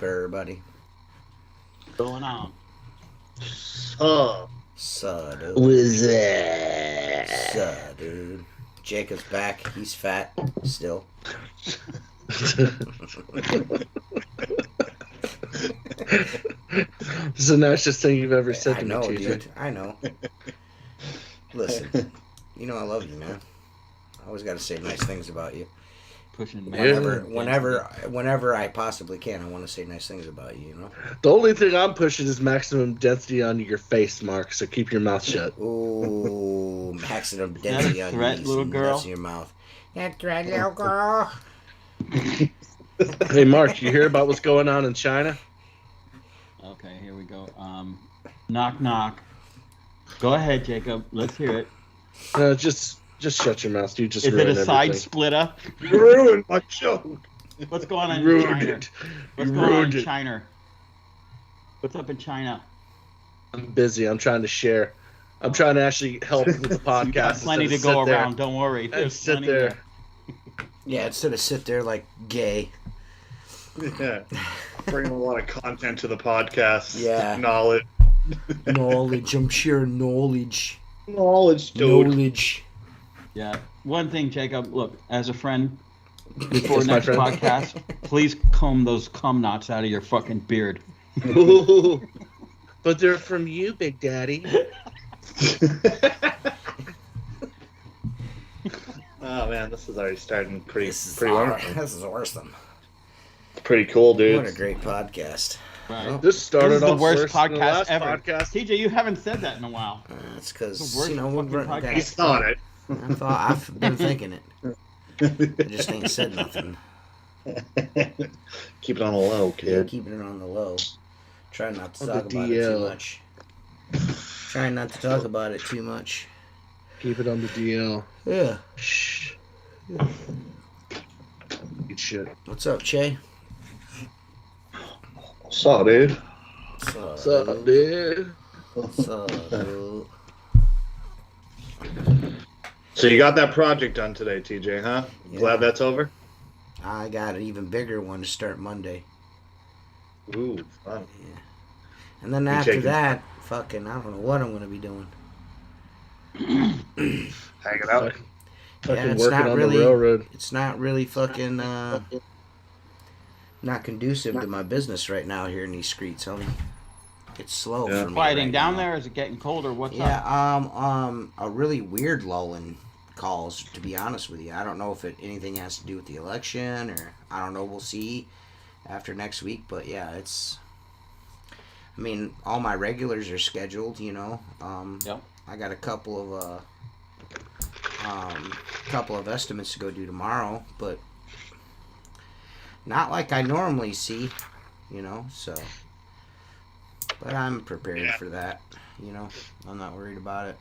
up, everybody? What's going on? Dude. What's that? Dude. Jacob's back. He's fat still. This is the nicest thing you've ever said to me, TJ. Dude. I know. Listen, you know I love you, man. I always got to say nice things about you. Whenever I possibly can, I want to say nice things about you. You know. The only thing I'm pushing is maximum density on your face, Mark. So keep your mouth shut. Ooh, maximum density on threat, little girl. in your mouth. That threat, little girl. Hey, Mark, you hear about what's going on in China? Okay, here we go. Knock, knock. Go ahead, Jacob. Let's hear it. No, just shut your mouth. You just Is it ruined a side everything. splitter? You ruined my joke. What's going on You in ruined China? it. What's You going on ruined in it. China? What's up in China? I'm busy. I'm trying to share. I'm trying to actually help with the podcast. You got plenty to instead of go sit around. Don't worry. there. There's Sit plenty there. Yeah, instead of sit there like gay. Yeah. Bringing a lot of content to the podcast. Yeah. Knowledge. Knowledge. I'm sharing knowledge. Knowledge, dude. Knowledge. Yeah. One thing, Jacob. Look, as a friend, before Yes, my next friend. podcast, please comb those cum knots out of your fucking beard. Ooh. But they're from you, Big Daddy. Oh man, this is already starting pretty This wonderful. is awesome. It's pretty cool, dude. What a great podcast. Right. This started This is the off worst worse than the podcast last ever. podcast. TJ, you haven't said that in a while. It's The because, worst you know, we're fucking podcast. He's thought it. I've been thinking it. I just ain't said nothing. Keep it on the low, Yeah, kid. keeping it on the low. Trying not to On talk the about it too DL. much. Trying not to talk about it too much. Keep it on the DL. Yeah. Shh. Eat shit. What's up, Che? Saw, dude. What's What's up, dude? What's up, dude? So you got that project done today, TJ, huh? Yeah. Glad that's over? I got an even bigger one to start Monday. Ooh, fun. And then You after taking- that, fucking, I don't know what I'm going to be doing. Hanging out. Fucking it's working not on really- the railroad. It's not really fucking, not conducive to my business right now here in these streets, homie. It's slow Yeah. for me Quieting right down now. there? Is it getting colder? What's up? Yeah, a really weird lull in calls, to be honest with you. I don't know if anything has to do with the election, or I don't know. We'll see after next week. But yeah, it's. I mean, all my regulars are scheduled. You know. Yep. I got a couple of estimates to go do tomorrow, but not like I normally see. You know, so. But I'm prepared for that. You know, I'm not worried about it.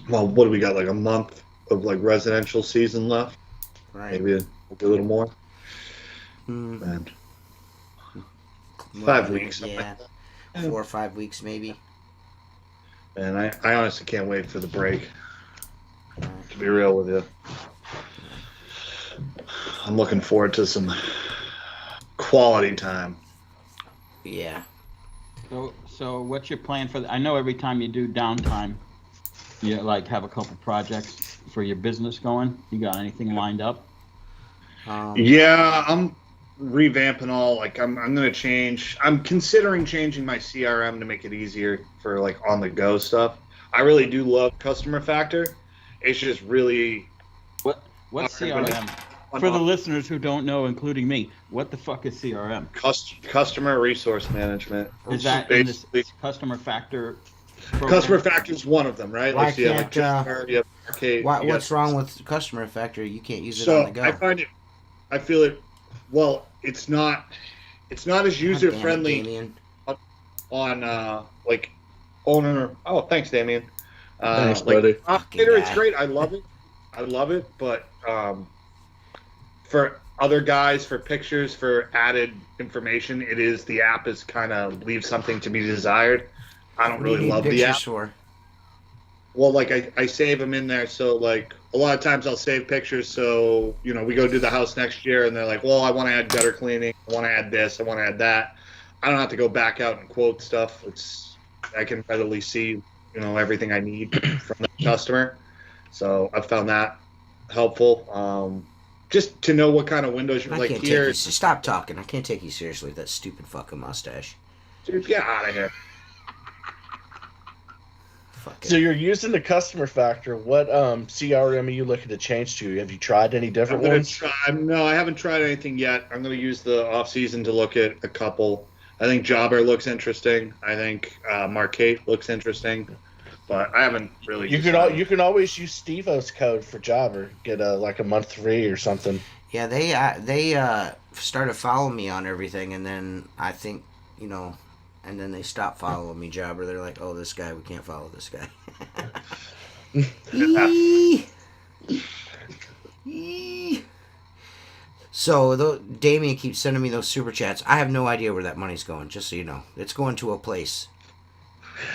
Well, what do we got? Like a month of like residential season left? Right. Maybe a little more. Mm. Man. Well, 5 weeks. Yeah. 4 or 5 weeks maybe. Man, I honestly can't wait for the break. Right. To be real with you. I'm looking forward to some quality time. Yeah. So what's your plan for? I know every time you do downtime, you like have a couple projects for your business going. You got anything lined up? Yeah, I'm revamping all. Like I'm gonna change. I'm considering changing my CRM to make it easier for like on the go stuff. I really do love Customer Factor. It's just really What's Okay, CRM? For the listeners who don't know, including me, what the fuck is CRM? customer resource management. Is that in this basically customer factor? program? Customer Factor is one of them, right? Why Like, so you have, like, can't, Customer, you have Arcade. Why, you got- what's wrong with Customer Factor? You can't use it So on the go. I feel it. Well, it's not as user friendly Damien. on like owner. Oh, thanks, Damien. Thanks, like, buddy. Operator, it's guy. great. I love it. But for other guys, for pictures, for added information, the app is kind of leaves something to be desired. I don't What do you really need love the pictures app. for? Well, like I save them in there, so like a lot of times I'll save pictures. So we go do the house next year, and they're like, "Well, I want to add gutter cleaning. I want to add this. I want to add that." I don't have to go back out and quote stuff. I can readily see everything I need from the customer. So I've found that helpful. Just to know what kind of windows you're I like can't here. take you. Stop talking. I can't take you seriously with that stupid fucking mustache. Dude, get out of here. So you're using the customer factor. What CRM are you looking to change to? Have you tried any different ones? No, I haven't tried anything yet. I'm going to use the off season to look at a couple. I think Jobber looks interesting. I think Marquette looks interesting, but I haven't really. You can always use Steve-O's code for Jobber. Get like a month free or something. Yeah, they started following me on everything, and then I think and then they stopped following me, Jobber. They're like, "Oh, this guy, we can't follow this guy." So Damien keeps sending me those super chats. I have no idea where that money's going. Just so you know, it's going to a place.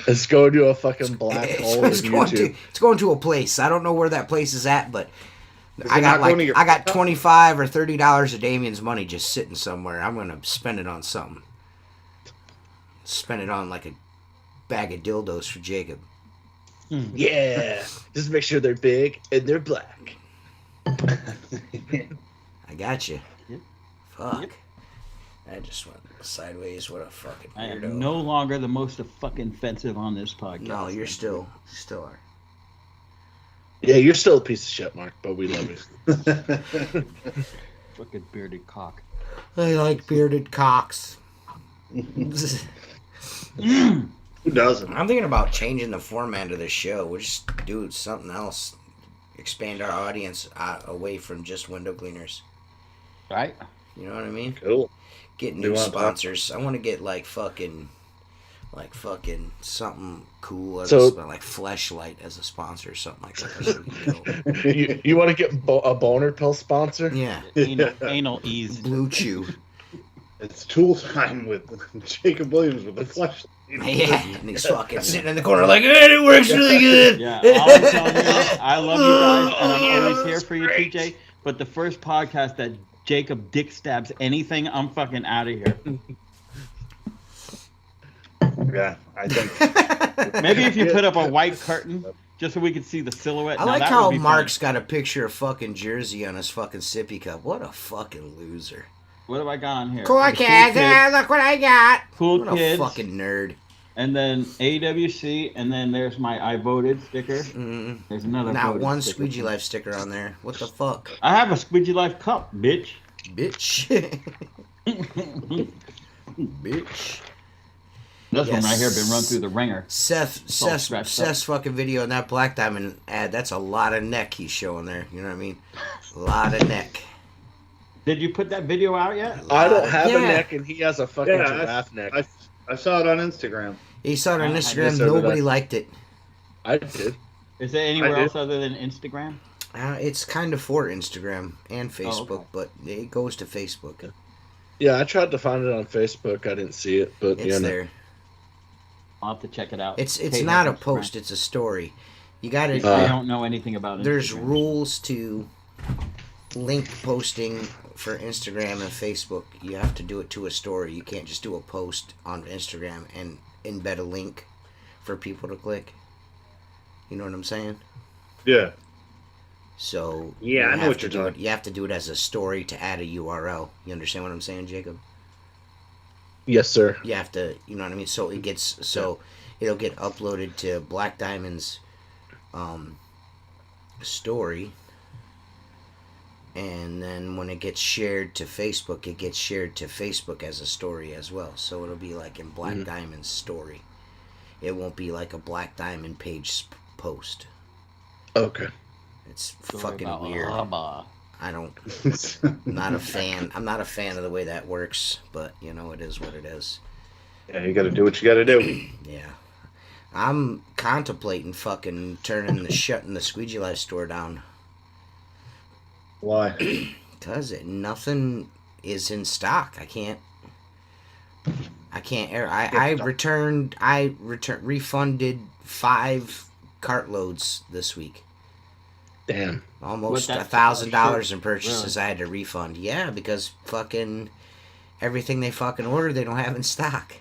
It's going to a fucking black hole. It's going to a place. I don't know where that place is at, but I got $25 or $30 of Damien's money just sitting somewhere. I'm gonna spend it on something. Spend it on like a bag of dildos for Jacob. Yeah, just make sure they're big and they're black. I got you. Yep. Fuck. Yep. I just went sideways. What a fucking I weirdo. am no longer the most fucking offensive on this podcast. No, you're still are. Yeah, you're still a piece of shit, Mark, but we love you. Fucking bearded cock. I like bearded cocks. Who doesn't? I'm thinking about changing the format of this show. We'll just do something else. Expand our audience away from just window cleaners. Right? You know what I mean? Cool. Get new sponsors. I want to get like fucking something cool as like Fleshlight as a sponsor or something like that. You want to get a boner pill sponsor? Yeah. Anal ease. Blue Chew. It's tool time with Jacob Williams with the flesh. Yeah, and he's fucking sitting in the corner like, hey, it works really good. Yeah, I'm telling you, I love you guys, and I'm always here for you, TJ. But the first podcast that Jacob dick stabs anything, I'm fucking out of here. Yeah, I think. Maybe if you put up a white curtain just so we could see the silhouette. I like how Mark's got a picture of fucking Jersey on his fucking sippy cup. What a fucking loser. What have I got on here? Cool kids, look what I got. Cool what kids. A fucking nerd. And then AWC, and then there's my I voted sticker. Mm-mm. There's another. Not one sticker. Squeegee Life sticker on there. What the fuck? I have a Squeegee Life cup, bitch. Bitch. Bitch. This one right here been run through the ringer. Seth's fucking video in that Black Diamond ad. That's a lot of neck he's showing there. You know what I mean? A lot of neck. Did you put that video out yet? I don't have a neck, and he has a fucking giraffe neck. I saw it on Instagram. He saw it on Instagram. Nobody liked it. I did. Is it anywhere else other than Instagram? It's kind of for Instagram and Facebook, but it goes to Facebook. Yeah, I tried to find it on Facebook. I didn't see it, but it's there. I'll have to check it out. It's not a post. It's a story. You got to. I don't know anything about it. There's rules to link posting for Instagram and Facebook. You have to do it to a story. You can't just do a post on Instagram and embed a link for people to click. You know what I'm saying? Yeah. So yeah, I know what you're doing. You have to do it as a story to add a URL. You understand what I'm saying, Jacob? Yes, sir. You have to, you know what I mean? So it'll get uploaded to Black Diamond's story. And then when it gets shared to Facebook, it gets shared to Facebook as a story as well. So it'll be like in Black Diamond's story. It won't be like a Black Diamond page post. Okay. It's fucking weird. I don't. Not a fan. I'm not a fan of the way that works, but it is what it is. Yeah, you got to do what you got to do. Yeah. I'm contemplating fucking shutting the Squeegee Life store down. Why? Because nothing is in stock. I can't. I refunded 5 cartloads this week. Damn. Almost What, that's $1,000 in purchases really? I had to refund. Yeah, because fucking everything they fucking ordered they don't have in stock.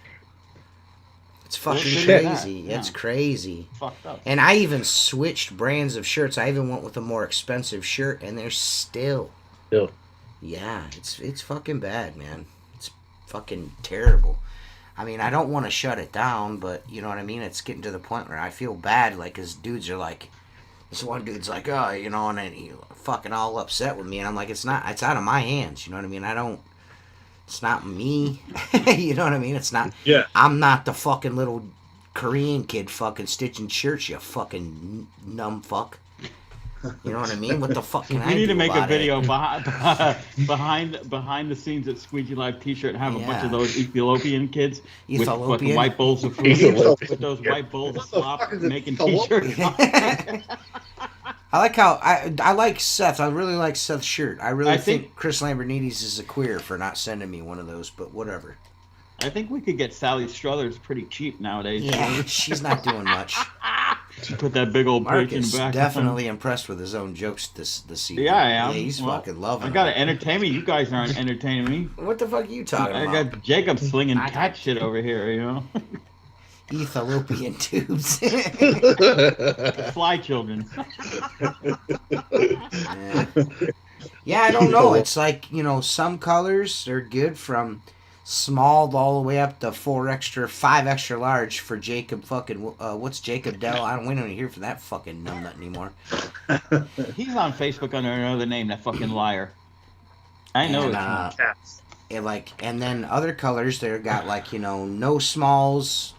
It's fucking Shit. crazy. Yeah. It's crazy. Fucked up. And I even switched brands of shirts. I even went with a more expensive shirt, and they're still. Yeah, it's fucking bad, man. It's fucking terrible. I mean, I don't want to shut it down, but you know what I mean? It's getting to the point where I feel bad, like, cause dudes are like, this one dude's like, oh, you know, and then he fucking all upset with me, and I'm like, it's out of my hands, you know what I mean? It's not me, you know what I mean? It's not, Yeah. I'm not the fucking little Korean kid fucking stitching shirts, you fucking numb fuck. You know what I mean? What the fuck can I do? We need to make a about video it? behind the scenes at Squeegee Live T-shirt and have a bunch Yeah. of those Ethiopian kids with fucking Ethiopian? white bowls of food, with those white bowls of slop making T-shirts. I like how I like Seth. I really like Seth's shirt. I really I think, think- Chris Lamborghini's is a queer for not sending me one of those, but whatever. I think we could get Sally Struthers pretty cheap nowadays. Yeah, she's not doing much. Put that big old Mark page in is the back. definitely impressed with his own jokes this season. Yeah, I am. Yeah, he's Well, fucking loving I gotta it. entertain me. You guys aren't entertaining me. What the fuck are you talking I about? got Jacob slinging cat shit over here, you know. Ethiopian tubes. Fly children. Yeah, I don't know. It's like, you know, some colors are good from small all the way up to 5 extra large for Jacob fucking, what's Jacob Dell? We don't even hear from that fucking numbnut anymore. He's on Facebook under another name, that fucking liar. I know And, it's not. Cats. and then other colors, they've got like, you know, no smalls,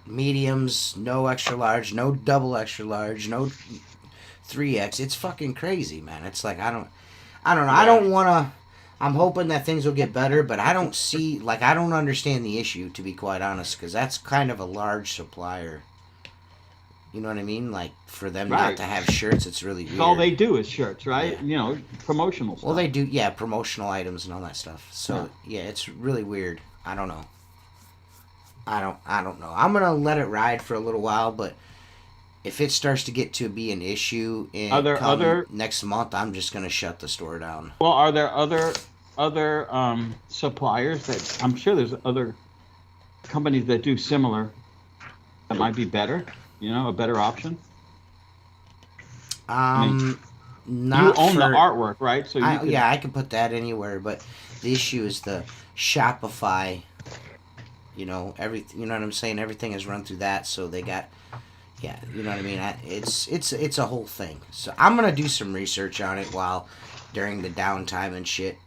mediums, no extra large, no double extra large, no 3X. It's fucking crazy, man. It's like, I don't know. I don't want to. I'm hoping that things will get better, but I don't see, like, I don't understand the issue, to be quite honest, because that's kind of a large supplier. You know what I mean? Like, for them not Right. to have shirts, it's really weird. All they do is shirts, right? Yeah. You know, promotional stuff. Well, they do, yeah, promotional items and all that stuff. So, yeah, it's really weird. I don't know. I don't know. I'm going to let it ride for a little while, but if it starts to get to be an issue in Are there other- next month, I'm just going to shut the store down. Well, are there other suppliers that I'm sure there's other companies that do similar that might be better? You know, a better option. Not You own the for- artwork, right? So you could, yeah, I can put that anywhere, but the issue is the Shopify. You know, you know what I'm saying? Everything is run through that, so they got, yeah, you know what I mean? It's a whole thing. So I'm going to do some research on it during the downtime and shit,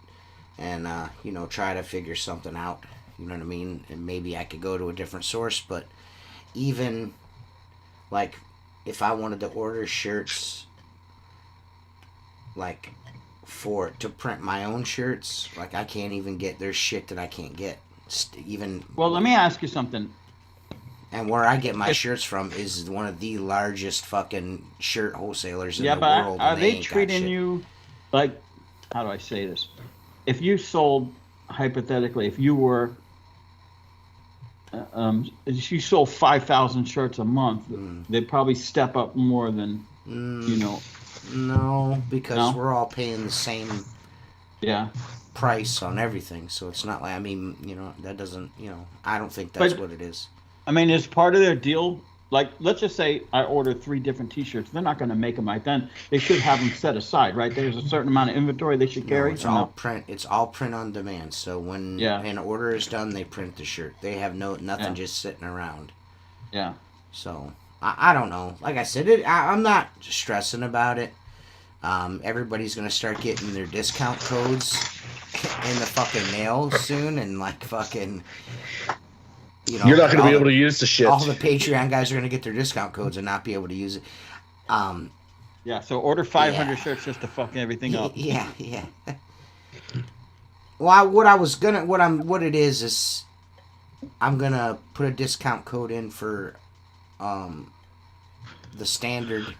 and, you know, try to figure something out, you know what I mean? And maybe I could go to a different source, but even, like, if I wanted to order shirts, like, to print my own shirts, like, I can't even get, there's shit that I can't get. Even well, let me ask you something. and where I get my shirts from is one of the largest fucking shirt wholesalers in Yeah, the but world. are and they ain't got treating shit. you like? How do I say this? If you sold, hypothetically, if you were, if you sold 5,000 shirts a month, they'd probably step up more than you know. No, because No? we're all paying the same Yeah. price on everything, so it's not like, I mean, you know, that doesn't, you know, I don't think that's But- what it is. I mean, is part of their deal, like, let's just say I order 3 different T-shirts. They're not going to make them right then. They should have them set aside, right? There's a certain amount of inventory they should No, carry. it's or all no? print. It's all print on demand. So when an order is done, they print the shirt. They have nothing Yeah. just sitting around. Yeah. So I don't know. Like I said, I'm not stressing about it. Everybody's gonna start getting their discount codes in the fucking mail soon, and like fucking, you know, You're not going to be all able to use the shit. All the Patreon guys are gonna get their discount codes and not be able to use it. Yeah. So order 500 Yeah. shirts just to fuck everything up. Yeah. Well, what it is I'm gonna put a discount code in for, the standard.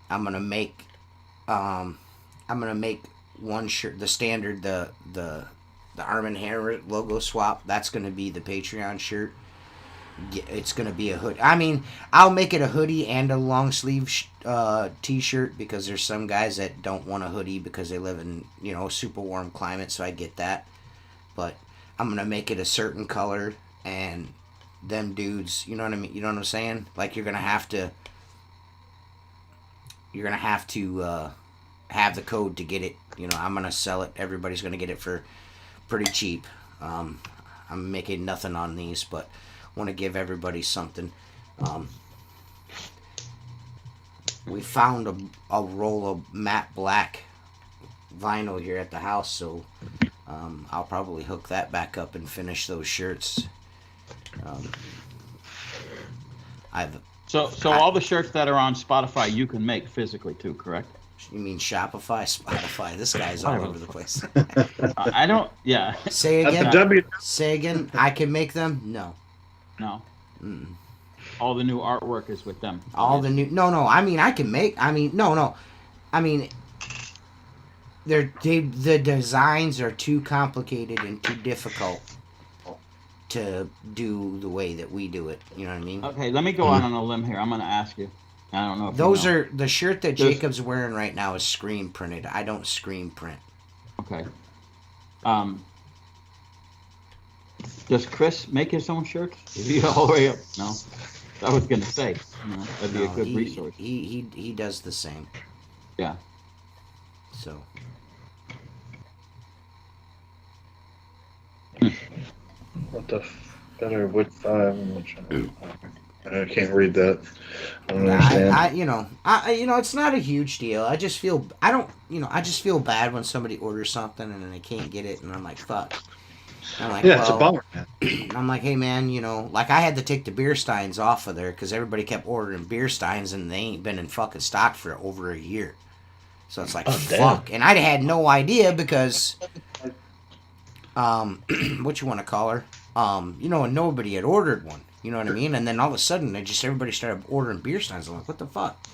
I'm gonna make one shirt, the standard, the Arm & Hammer logo swap. That's gonna be the Patreon shirt. it's gonna be a hood. I mean, I'll make it a hoodie and a long sleeve t-shirt because there's some guys that don't want a hoodie because they live in a super warm climate. So I get that, but I'm gonna make it a certain color and them dudes. You know what I mean? You know what I'm saying? Like you're gonna have to have the code to get it. I'm gonna sell it. Everybody's gonna get it for pretty cheap. I'm making nothing on these, but want to give everybody something. We found a roll of matte black vinyl here at the house, so I'll probably hook that back up and finish those shirts. So all the shirts that are on Spotify you can make physically too, correct? You mean Shopify, Spotify? This guy's all over the place. I don't. Yeah. Say again. That's a W. Say again. I can make them. No. Mm. All the new artwork is with them. All the new. No. I mean, I can make. I mean, no. I mean, the designs are too complicated and too difficult to do the way that we do it. You know what I mean? Okay, let me go out on a limb here. I'm going to ask you. I don't know if those you know. are the shirt that Jacob's wearing right now is screen printed. I don't screen print. Okay. Does Chris make his own shirts? Is he all the way up? No. I was gonna say, that'd be a good resource. He does the same. Yeah. So. What the better wood 5? I can't read that. I don't understand. It's not a huge deal. I just feel I just feel bad when somebody orders something and then they can't get it, and I'm like, fuck. I'm like, Yeah, it's a bummer, man. I'm like, hey man, like I had to take the beer steins off of there because everybody kept ordering beer steins and they ain't been in fucking stock for over a year. So it's like, fuck. And I had no idea because, what you want to call her? And nobody had ordered one. You know what I mean? And then all of a sudden, everybody started ordering beer steins. I'm like, what the fuck?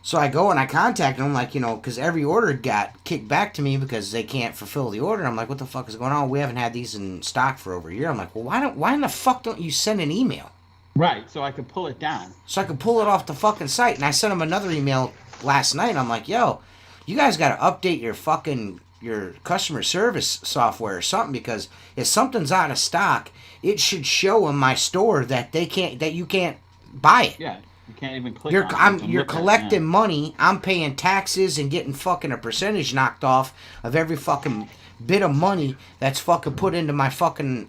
So I go and I contact them, like, because every order got kicked back to me because they can't fulfill the order. I'm like, what the fuck is going on? We haven't had these in stock for over a year. I'm like, well, why in the fuck don't you send an email? Right, so I could pull it down. So I could pull it off the fucking site. And I sent them another email last night. I'm like, yo, you guys got to update your customer service software or something, because if something's out of stock, it should show in my store that you can't buy it. Yeah, you can't even click on it. You're collecting money. I'm paying taxes and getting fucking a percentage knocked off of every fucking bit of money that's fucking put into my fucking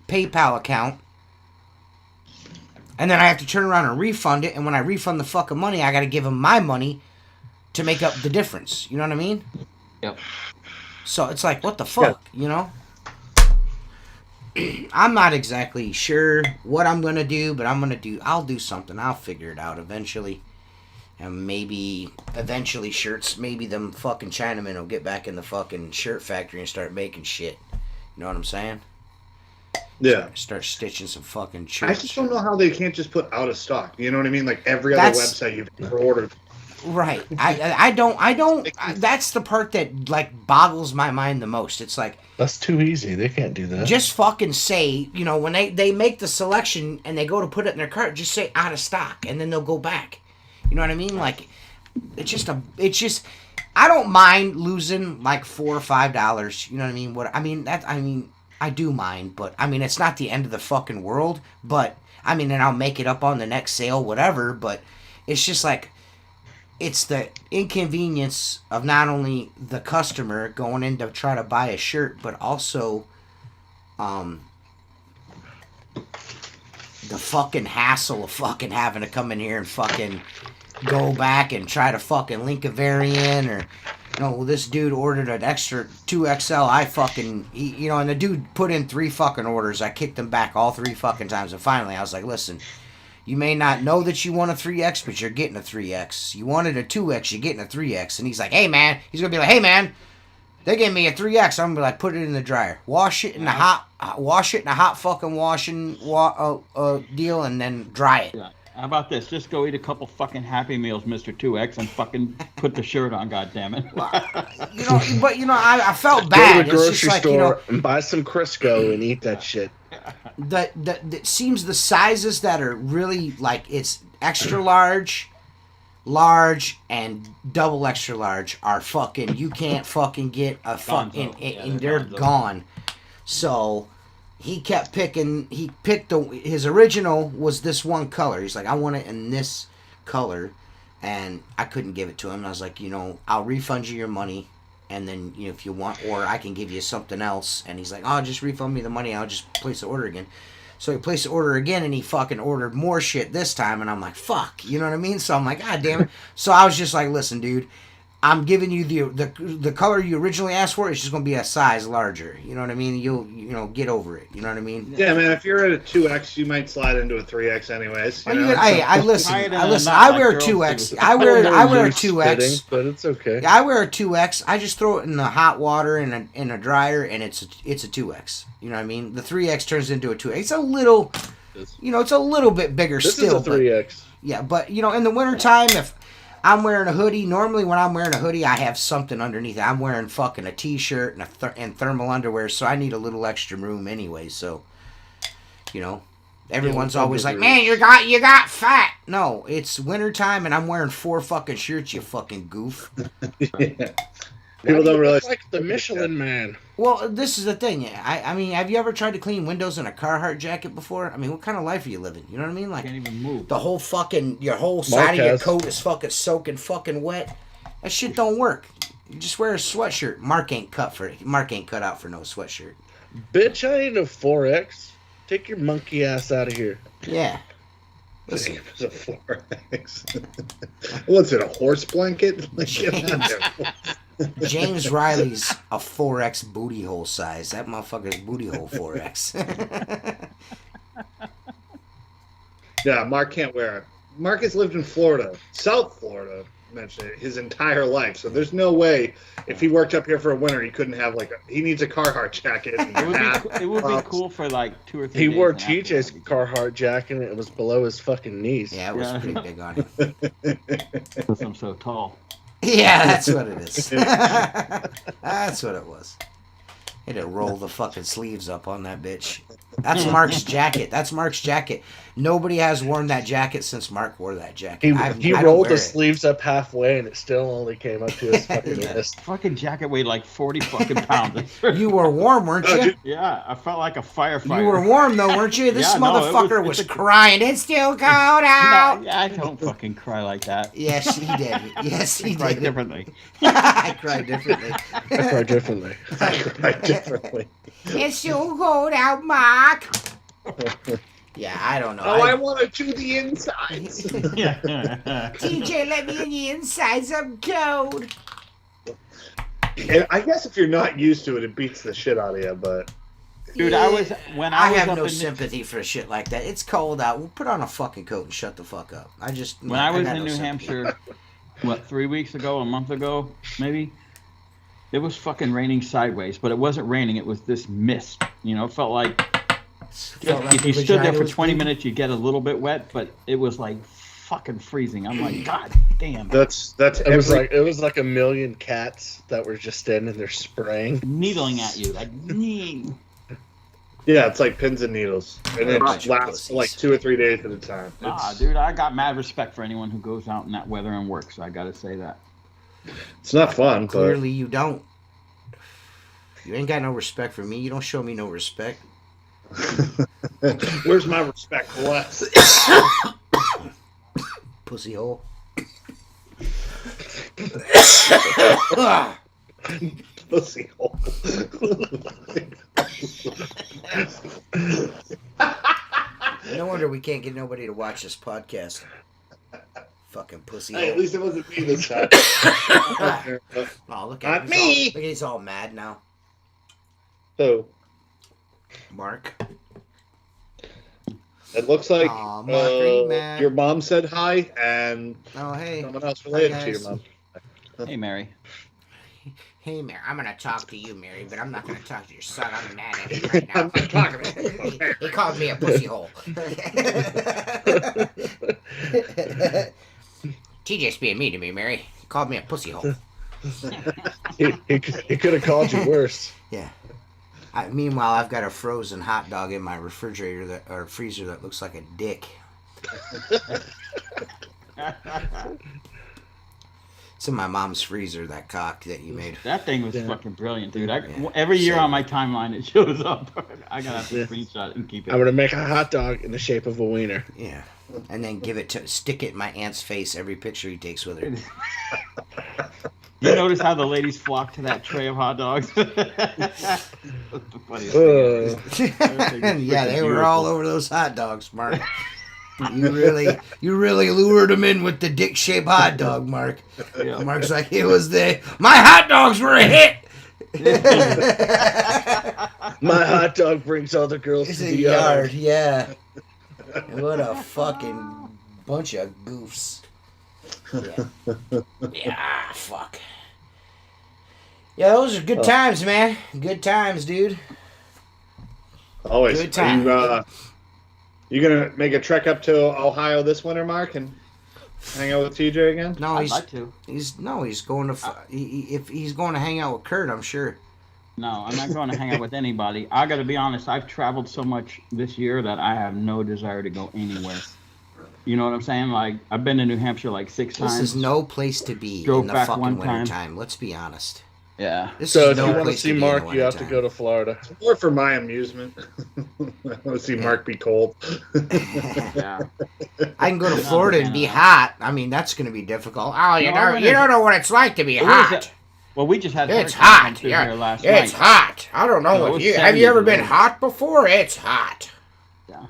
PayPal account. And then I have to turn around and refund it. And when I refund the fucking money, I got to give them my money to make up the difference. You know what I mean? Yep. So it's like, what the fuck, I'm not exactly sure what I'm going to do, but I'll do something. I'll figure it out eventually. And maybe eventually shirts, maybe them fucking Chinamen will get back in the fucking shirt factory and start making shit. You know what I'm saying? Yeah. Start stitching some fucking shirts. I just don't know how they can't just put out of stock. You know what I mean? Like every other website you've ever ordered. Right. I don't. That's the part that like boggles my mind the most. It's like, that's too easy. They can't do that. Just fucking say, when they make the selection and they go to put it in their cart, just say out of stock, and then they'll go back. You know what I mean? Like, it's just I don't mind losing like $4 or $5. You know what I mean? I do mind, but it's not the end of the fucking world. But and I'll make it up on the next sale, whatever. But it's just like, it's the inconvenience of not only the customer going in to try to buy a shirt, but also the fucking hassle of fucking having to come in here and fucking go back and try to fucking link a variant, or this dude ordered an extra 2XL. And the dude put in 3 fucking orders. I kicked him back all 3 fucking times, and finally I was like, listen, you may not know that you want a 3X, but you're getting a 3X. You wanted a 2X, you're getting a 3X. And he's like, hey man, hey man, they gave me a 3X. I'm gonna be like, put it in the dryer, wash it in the hot fucking washing deal, and then dry it. Yeah. How about this? Just go eat a couple fucking Happy Meals, Mr. 2X, and fucking put the shirt on, goddammit. I felt bad. Go to the grocery store and buy some Crisco and eat that shit. it seems the sizes that are really like it's extra large, large, and double extra large are fucking. You can't fucking get a fucking, and they're gone. So he kept picking. He picked his original was this one color. He's like, I want it in this color, and I couldn't give it to him. And I was like, I'll refund you your money. And then, if you want, or I can give you something else. And he's like, oh, just refund me the money. I'll just place the order again. So he placed the order again, and he fucking ordered more shit this time. And I'm like, fuck. You know what I mean? So I'm like, God damn it. So I was just like, listen, dude, I'm giving you the color you originally asked for. It's just going to be a size larger. You know what I mean? You'll get over it. You know what I mean? Yeah, man. If you're at a 2X, you might slide into a 3X anyways. I listen. I wear a 2X. I wear a 2X, but it's okay. Yeah, I wear a 2X. I just throw it in the hot water in a dryer, and it's a 2X. You know what I mean? The 3X turns into a 2X. It's a little, it's a little bit bigger still. This is a 3X. But in the wintertime, if I'm wearing a hoodie. Normally, when I'm wearing a hoodie, I have something underneath it. I'm wearing fucking a t-shirt and thermal underwear, so I need a little extra room anyway. So, everyone's always like, "Man, you got fat." No, it's wintertime, and I'm wearing 4 fucking shirts. You fucking goof. Yeah. People don't realize like the Michelin Man. Well, this is the thing. I mean, have you ever tried to clean windows in a Carhartt jacket before? I mean, what kind of life are you living? You know what I mean? Like, can't even move. The whole fucking your whole side of your coat is fucking soaking fucking wet. That shit don't work. You just wear a sweatshirt. Mark ain't cut out for no sweatshirt. Bitch, I ain't a 4X. Take your monkey ass out of here. Yeah. Listen. It's a 4X. What's it? A horse blanket? James Riley's a 4X booty hole size. That motherfucker's booty hole 4X. Yeah, Mark can't wear it. Mark has lived in Florida, South Florida, mentioned it, his entire life. So there's no way if he worked up here for a winter, he couldn't have he needs a Carhartt jacket. It would be cool for like 2 or 3 He days. wore TJ's Carhartt jacket and it was below his fucking knees. Yeah, it was pretty big on him. Because I'm so tall. Yeah, that's what it is. That's what it was. He had to roll the fucking sleeves up on that bitch. That's Mark's jacket. Nobody has worn that jacket since Mark wore that jacket. He rolled the sleeves up halfway and it still only came up to his fucking wrist. Fucking jacket weighed like 40 fucking pounds. You were warm, weren't you? Yeah, I felt like a firefighter. You were warm though, weren't you? This motherfucker was crying. It's still cold out. No, I don't fucking cry like that. Yes, he did. Yes, he I did. cried differently. I cried differently. I cried differently. It's so cold out, Mark. Yeah, I don't know. I want to do the insides. TJ, let me in the insides. I'm cold. And I guess if you're not used to it, it beats the shit out of you. But dude, I have up no in sympathy for shit like that. It's cold out. We'll put on a fucking coat and shut the fuck up. When I was in New Hampshire, 3 weeks ago, a month ago, maybe. It was fucking raining sideways, but it wasn't raining. It was this mist. It felt like if you stood there for 20 minutes, you'd get a little bit wet, but it was like fucking freezing. I'm like, God damn. It was like a million cats that were just standing there spraying, needling at you, like. Yeah, it's like pins and needles, and it just lasts for like 2 or 3 days at a time. Dude, I got mad respect for anyone who goes out in that weather and works. I got to say that. It's not fun. Clearly, you don't. You ain't got no respect for me. You don't show me no respect. Where's my respect, Les? Pussy hole. Pussy hole. No wonder we can't get nobody to watch this podcast. Fucking pussy hole. Hey, at least it wasn't me this time. Oh, look at me. Look, he's all mad now. So, Mark. It looks like Mark, your mom said hi, and hey, someone else related to your mom. Hey, Mary. Hey, Mary. I'm gonna talk to you, Mary, but I'm not gonna talk to your son. I'm mad at him right now. I'm not talking to him. He called me a pussy hole. TJ's being mean to me, Mary. He called me a pussy hole. he could have called you worse. Yeah. Meanwhile, I've got a frozen hot dog in my refrigerator or freezer that looks like a dick. It's in my mom's freezer, that cock that you made. That thing was fucking brilliant, dude. Every year on my timeline it shows up. I gotta have to screenshot it and keep it. I'm gonna make a hot dog in the shape of a wiener. Yeah. And then stick it in my aunt's face every picture he takes with her. You notice how the ladies flock to that tray of hot dogs? That's the funniest thing. Yeah, they were all over those hot dogs, Mark. You really lured them in with the dick-shaped hot dog, Mark. Yeah. Mark's like, my hot dogs were a hit. My hot dog brings all the girls to the yard. Yeah. What a fucking bunch of goofs. Yeah, fuck. Yeah, those are good times, man. Good times, dude. Always. Good times. You gonna make a trek up to Ohio this winter, Mark, and hang out with TJ again? No, I'd like to. He's going to. If he's going to hang out with Kurt, I'm sure. No, I'm not going to hang out with anybody. I got to be honest. I've traveled so much this year that I have no desire to go anywhere. You know what I'm saying? Like, I've been to New Hampshire like 6 times. This is no place to be Drove in the back fucking one winter time. time. Let's be honest. Yeah. So if you want to see Mark, you have to go to Florida. Or for my amusement. I want to see Mark be cold. Yeah. I can go to Florida and be hot. I mean, that's going to be difficult. Oh, you don't know what it's like to be hot. Well, we just had it's hot. Yeah, here last it's night. Hot. I don't know. Have you ever been hot before? It's hot. Yeah.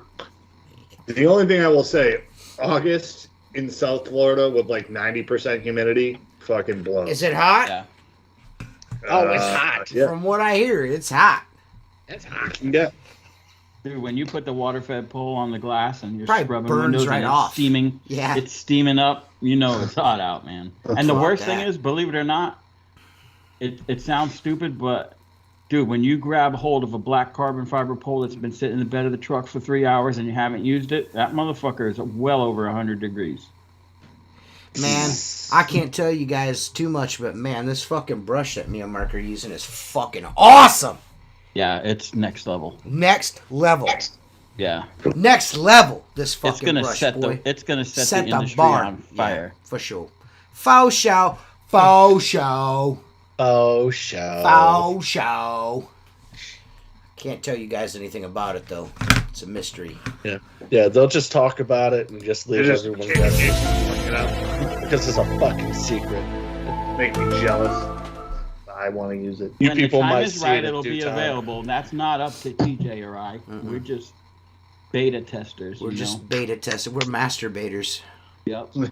The only thing I will say, August in South Florida with like 90% humidity fucking blows. Is it hot? Yeah. Oh, it's hot. Yeah. From what I hear, it's hot. It's hot. Yeah. Dude, when you put the water-fed pole on the glass and you're Probably scrubbing burns windows right and off. it's steaming, Yeah. it's steaming up, you know it's hot out, man. And the Fuck worst that. thing is, believe it or not, it sounds stupid, but dude, when you grab hold of a black carbon fiber pole that's been sitting in the bed of the truck for 3 hours and you haven't used it, that motherfucker is well over 100 degrees. Man, I can't tell you guys too much, but man, this fucking brush that me and Mark are using is fucking awesome. Yeah, it's next level. Next level. Yeah. Next level. This fucking It's gonna brush, set boy. it's gonna set the industry bar on fire. Yeah, for sure. Faux show. Faux show. Oh, show. Faux show. Can't tell you guys anything about it though. It's a mystery. Yeah, they'll just talk about it and just leave Just everyone look guessing. it up. Because it's a fucking secret. Make me jealous. I want to use it. You When people the time might is see right, it in it'll due be time. available. That's not up to TJ or I. We're just beta testers. We're just beta tested. We're masturbators. Yep. You're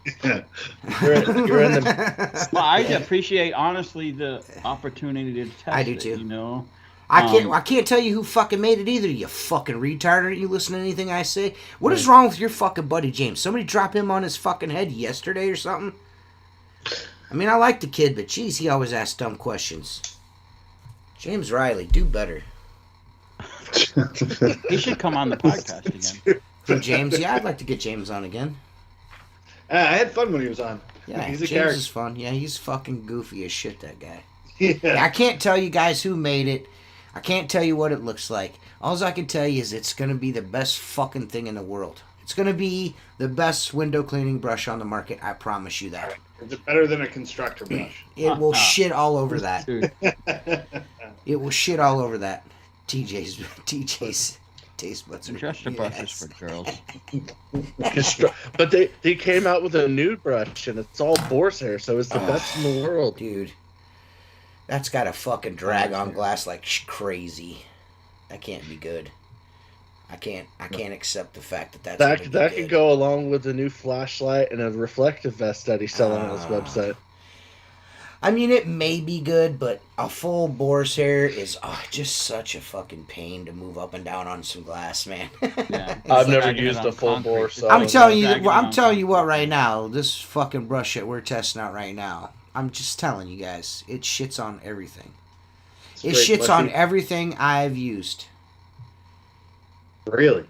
in the Well, I appreciate honestly the opportunity to test I do it, too. you know. I can't tell you who fucking made it either, you fucking retard. Aren't you listening to anything I say? What is wrong with your fucking buddy James? Somebody drop him on his fucking head yesterday or something? I mean, I like the kid, but geez, he always asks dumb questions. James Riley, do better. He should come on the podcast again. Who, James? Yeah, I'd like to get James on again. I had fun when he was on. Yeah, He's a James character. is fun. Yeah, he's fucking goofy as shit, that guy. Yeah. Yeah, I can't tell you guys who made it. I can't tell you what it looks like. All I can tell you is it's going to be the best fucking thing in the world. It's going to be the best window cleaning brush on the market. I promise you that. Is it better than a constructor brush? It will shit all over that. Dude, It will shit all over that. TJ's taste buds are just a brush is for girls. But they came out with a nude brush and it's all boar's hair, so it's the best in the world. Dude, that's got a fucking drag on glass like crazy. That can't be good. I can't accept the fact that that's That could go along with the new flashlight and a reflective vest that he's selling on his website. I mean, it may be good, but a full boar's hair is just such a fucking pain to move up and down on some glass, man. Yeah. I've never Dragging it used on a full concrete. bore, so I'm telling you, Dragging I'm on telling you what concrete. right now. This fucking brush that we're testing out right now. I'm just telling you guys, it shits on everything. It Straight shits on mushy. everything I've used. Really?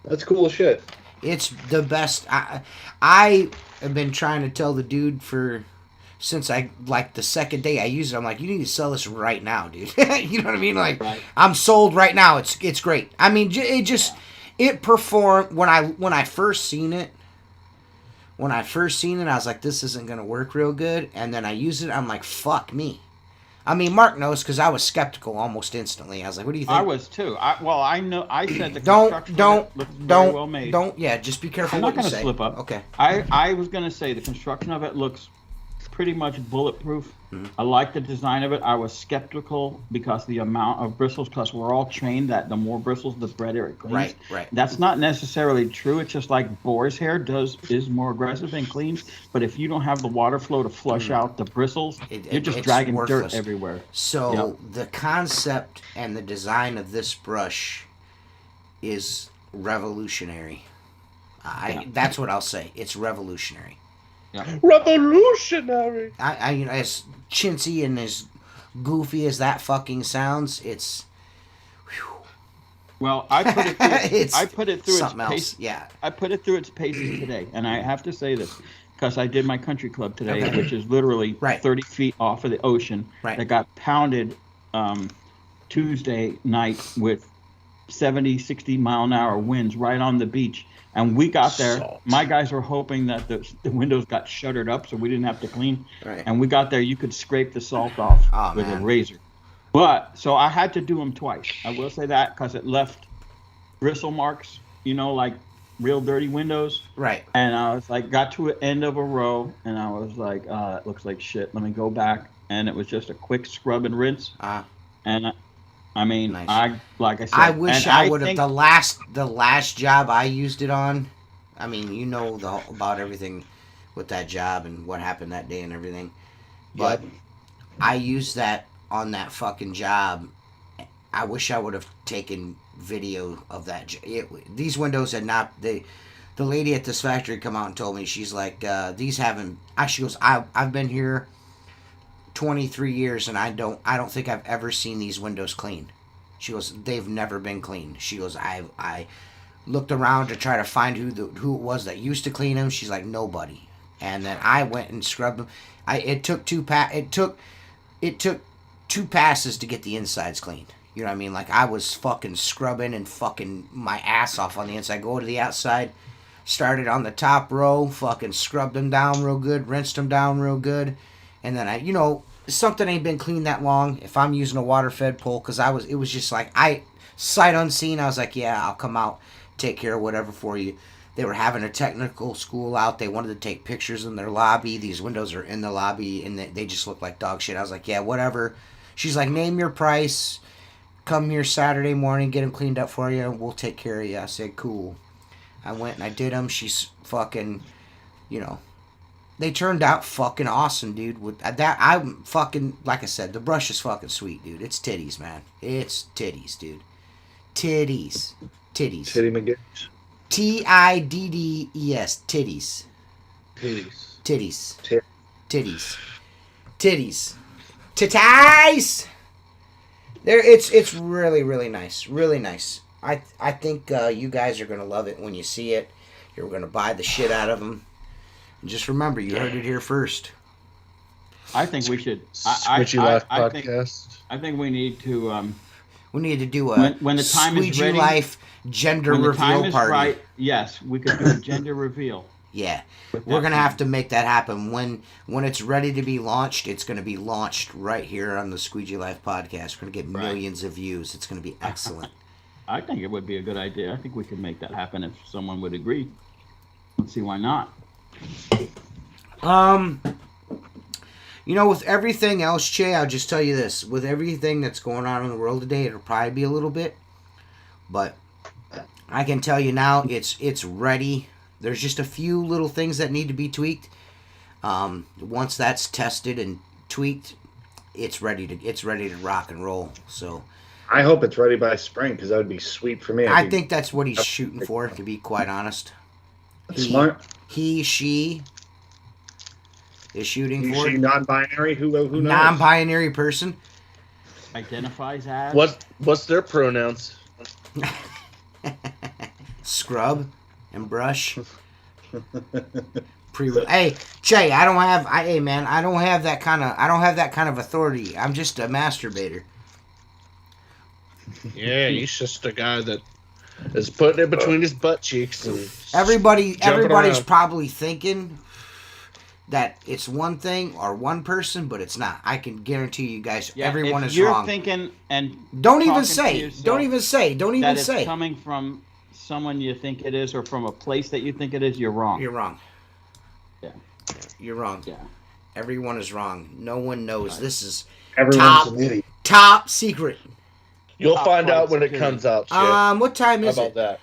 That's cool as shit. It's the best. I have been trying to tell the dude for since I like the second day I used it, I'm like, you need to sell this right now, dude. You know what I mean? Like, Right. I'm sold right now. It's great. I mean, it performed when I first seen it. When I first seen it, I was like, this isn't gonna work real good. And then I used it. I'm like, fuck me. I mean, Mark knows because I was skeptical almost instantly. I was like, what do you think? I was too. I know. I said the Don't construction of it looks very well made. yeah, just be careful I'm what not you going to say. slip up. Okay. I was going to say the construction of it looks pretty much bulletproof. I like the design of it. I was skeptical because the amount of bristles, because we're all trained that the more bristles, the better it cleans. Right. That's not necessarily true. It's just like boar's hair is more aggressive and cleans. But if you don't have the water flow to flush out the bristles, you're just dragging worthless. dirt everywhere. So the concept and the design of this brush is revolutionary. That's what I'll say. It's revolutionary. Yeah. Revolutionary. I as chintzy and as goofy as that fucking sounds, it's. Whew. Well, I put it through. I put it through its something else. pace. Yeah. I put it through its paces today, and I have to say this because I did my country club today, Okay. which is literally 30 feet off of the ocean. Right. That got pounded Tuesday night with 70, 60 mile an hour winds right on the beach. And we got there. Salt. My guys were hoping that the windows got shuttered up so we didn't have to clean. Right. And we got there. You could scrape the salt off with man. a razor. But so I had to do them twice. I will say that because it left bristle marks, like real dirty windows. Right. And I was like, got to an end of a row, and I was like, it looks like shit. Let me go back. And it was just a quick scrub and rinse. And I mean, nice. Like I said, I wish I would have think the last job I used it on. I mean, you know about everything with that job and what happened that day and everything. But I used that on that fucking job. I wish I would have taken video of that. These windows had not. The lady at this factory come out and told me, she's like, these haven't. She goes, I've been here 23 years and I don't think I've ever seen these windows clean. She goes, they've never been clean. She goes, I looked around to try to find who it was that used to clean them. She's like, nobody. And then I went and scrubbed them. It took two passes to get the insides cleaned. You know what I mean? Like, I was fucking scrubbing and fucking my ass off on the inside. Go to the outside, started on the top row, fucking scrubbed them down real good, rinsed them down real good. And then something ain't been cleaned that long. If I'm using a water fed pole, because it was just like, sight unseen, I was like, yeah, I'll come out, take care of whatever for you. They were having a technical school out. They wanted to take pictures in their lobby. These windows are in the lobby, and they just look like dog shit. I was like, yeah, whatever. She's like, name your price. Come here Saturday morning, get them cleaned up for you, and we'll take care of you. I said, cool. I went and I did them. She's fucking, they turned out fucking awesome, dude. With that, I'm fucking, like I said, the brush is fucking sweet, dude. It's titties, man. It's titties, dude. Titties. Titty McGinnis. TIDDES. Titties. Titties. Titties. Tit. Titties. Titties. Titties. It's really, really nice. Really nice. I think you guys are gonna love it when you see it. You're gonna buy the shit out of them. And just remember, you heard it here first. I think we should. Squeegee Life podcast. I think we need to. We need to do a when the time Squeegee is ready, Life gender when the reveal time is party. right, yes, we could do a gender reveal. Yeah, we're gonna have to make that happen when it's ready to be launched. It's gonna be launched right here on the Squeegee Life podcast. We're gonna get millions of views. It's gonna be excellent. I think it would be a good idea. I think we could make that happen if someone would agree. Let's see why not. With everything else, Che, I'll just tell you this. With everything that's going on in the world today, it'll probably be a little bit. But I can tell you now, it's ready. There's just a few little things that need to be tweaked. Once that's tested and tweaked, it's ready to rock and roll. So I hope it's ready by spring because that would be sweet for me. I think that's what he's shooting for, to be quite honest. Smart. She is shooting for she non-binary. Who knows? Non-binary person. Identifies as. What's their pronouns? Scrub and brush. Hey, Jay, I don't have. Hey, man, I don't have that kind of authority. I'm just a masturbator. Yeah, he's just a guy that is putting it between his butt cheeks and Everybody's around. probably thinking that it's one thing or one person, but it's not. I can guarantee you guys, everyone is you're wrong. Thinking and Don't even say it's coming from someone you think it is or from a place that you think it is. You're wrong. You're wrong. Yeah. You're wrong. Yeah. Everyone is wrong. No one knows. Right. This is top secret. You'll find out when it comes out. Shit. What time is it? How about that?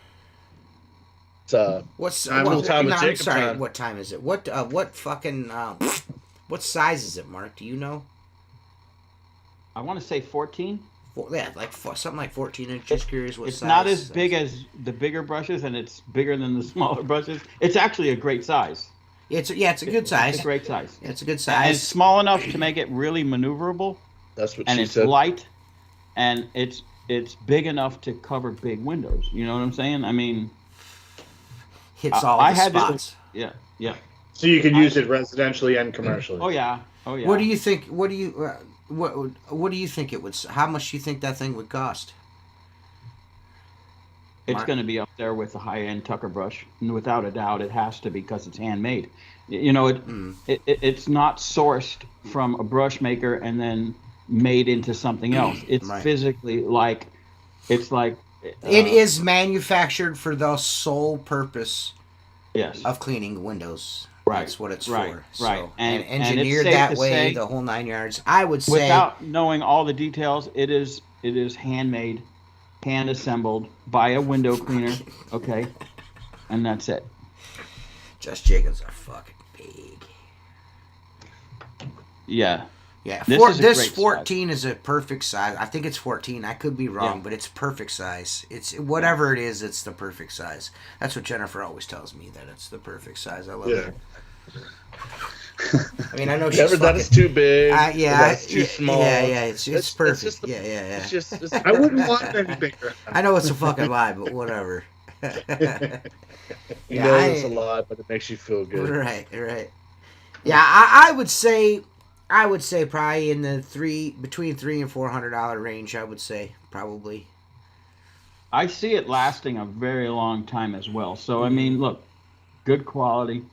What time is it? What fucking what size is it, Mark? Do you know? I want to say 14. Yeah, like something like 14 inches. Just curious what size. It's not as big as the bigger brushes, and it's bigger than the smaller brushes. It's actually a great size. It's a good size. It's a great size. It's a good size. And it's small enough to make it really maneuverable. That's what she said. And it's light, and it's big enough to cover big windows. You know what I'm saying? I mean, hits all the spots. Yeah. So you could use it residentially and commercially. Oh yeah. What do you think? What do you think it would? How much do you think that thing would cost? It's going to be up there with the high-end Tucker brush, and without a doubt, it has to be because it's handmade. You know, it's not sourced from a brush maker and then made into something else. It's physically like, it is manufactured for the sole purpose, of cleaning windows. Right. That's what it's for. So, right. And engineered that way, the whole 9 yards. I would say, without knowing all the details, it is handmade, hand assembled by a window cleaner. Okay, and that's it. Just Jacobs are fucking big. Yeah. Yeah. This 14 is a perfect size. I think it's 14. I could be wrong, but it's perfect size. It's whatever it is. It's the perfect size. That's what Jennifer always tells me, that it's the perfect size. I love it. I mean, I know she's that is too big. That's too small. Yeah. It's perfect. It's just. I wouldn't want it any bigger. I know it's a fucking lie, but whatever. You know it's a lie, but it makes you feel good. Right. Yeah, I would say probably in the between $300 and $400 range. I would say probably. I see it lasting a very long time as well. So I mean, look, good quality.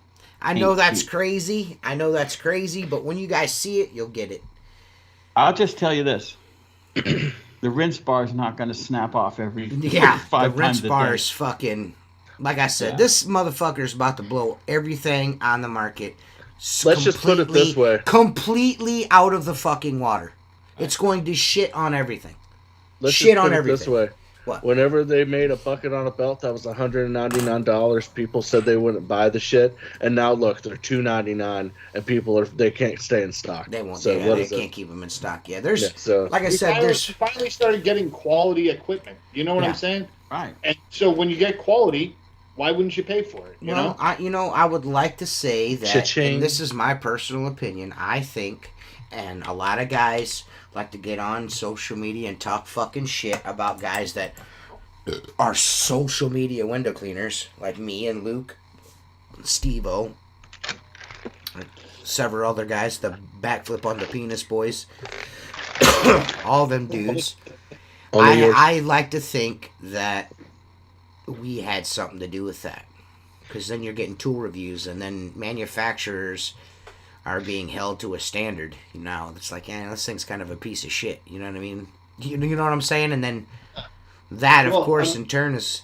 I know that's crazy. But when you guys see it, you'll get it. I'll just tell you this: the rinse bar is not going to snap off every 5 times a day. The rinse bar is fucking. Like I said, this motherfucker is about to blow everything on the market. Let's just put it this way: completely out of the fucking water. It's going to shit on everything. Let's just put it this way. What? Whenever they made a bucket on a belt that was $199, people said they wouldn't buy the shit, and now look, they're $299, and they can't stay in stock. They won't. So they can't keep them in stock. Yeah, there's like I said, we finally started getting quality equipment. You know what I'm saying? Right. And so when you get quality, why wouldn't you pay for it? You know? I would like to say that, Cha-ching. And this is my personal opinion. I think, and a lot of guys like to get on social media and talk fucking shit about guys that are social media window cleaners, like me and Luke, and Steve-O, several other guys, the backflip on the penis boys, all them dudes. I like to think that we had something to do with that, because then you're getting tool reviews, and then manufacturers are being held to a standard. Now it's like, this thing's kind of a piece of shit. You know what I mean? You know what I'm saying? And then that, of course, in turn is.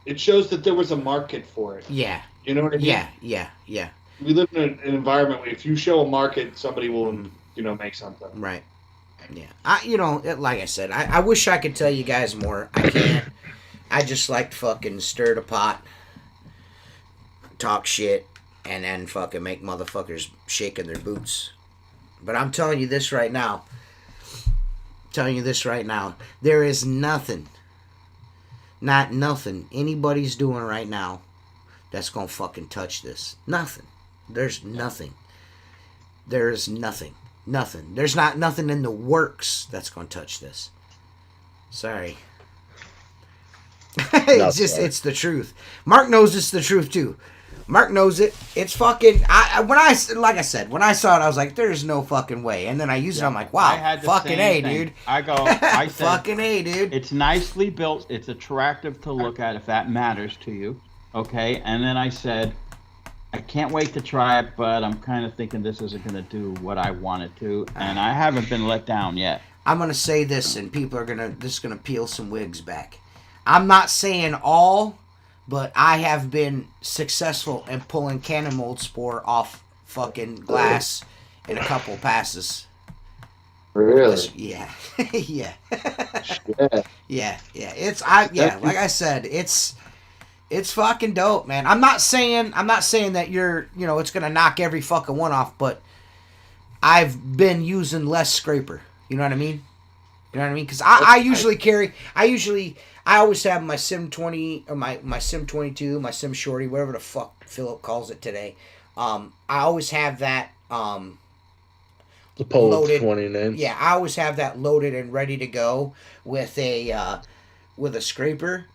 It shows that there was a market for it. Yeah. You know what I mean? Yeah. We live in an environment where if you show a market, somebody will, make something. Right. Yeah. Like I said, I wish I could tell you guys more. I can't. I just like to fucking stir the pot, talk shit, and then fucking make motherfuckers shake in their boots. But I'm telling you this right now. There is nothing anybody's doing right now that's gonna fucking touch this. Nothing. There's nothing. There's nothing. There's nothing in the works that's gonna touch this. Sorry. It's the truth. Mark knows it's the truth too. Mark knows it. It's fucking. When I saw it, I was like, "There's no fucking way." And then I used it. I'm like, "Wow, fucking A, dude." I said, fucking A, dude. It's nicely built. It's attractive to look at if that matters to you. Okay. And then I said, I can't wait to try it, but I'm kind of thinking this isn't going to do what I want it to, and I haven't been let down yet. I'm gonna say this, and people are gonna peel some wigs back. I'm not saying all. But I have been successful in pulling cannon mold spore off fucking glass in a couple passes. Really? Yeah. Yeah. Yeah. Yeah. Like I said, it's fucking dope, man. I'm not saying that it's gonna knock every fucking one off, but I've been using less scraper. You know what I mean? Because I always have my Sim 20 or my Sim 22, my Sim Shorty, whatever the fuck Philip calls it today. I always have that the pole loaded. 20 names. Yeah, I always have that loaded and ready to go with a scraper.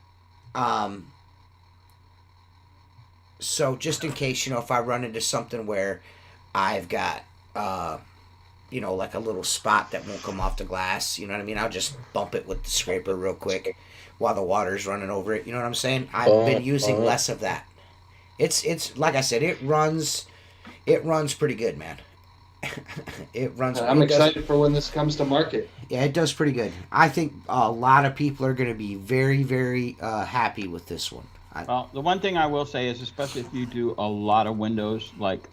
So just in case, if I run into something where I've got like a little spot that won't come off the glass, you know what I mean? I'll just bump it with the scraper real quick while the water's running over it. You know what I'm saying? I've been using less of that. It's like I said, it runs pretty good, man. It runs. I'm excited for when this comes to market. Yeah, it does pretty good. I think a lot of people are going to be very, very happy with this one. Well, the one thing I will say is, especially if you do a lot of windows, like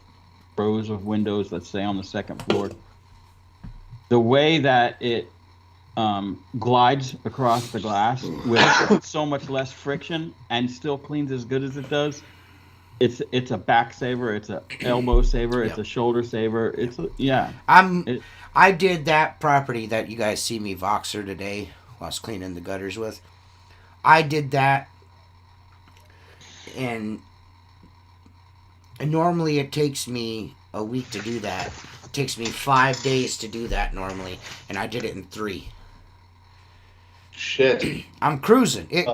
rows of windows, let's say on the second floor, the way that it glides across the glass with so much less friction and still cleans as good as it does, it's a back saver, it's a elbow saver, it's a shoulder saver. I did that property that you guys see me Voxer today while I was cleaning the gutters with. I did that, and normally it takes me a week to do that. It takes me 5 days to do that normally, and I did it in 3. Shit. I'm cruising. If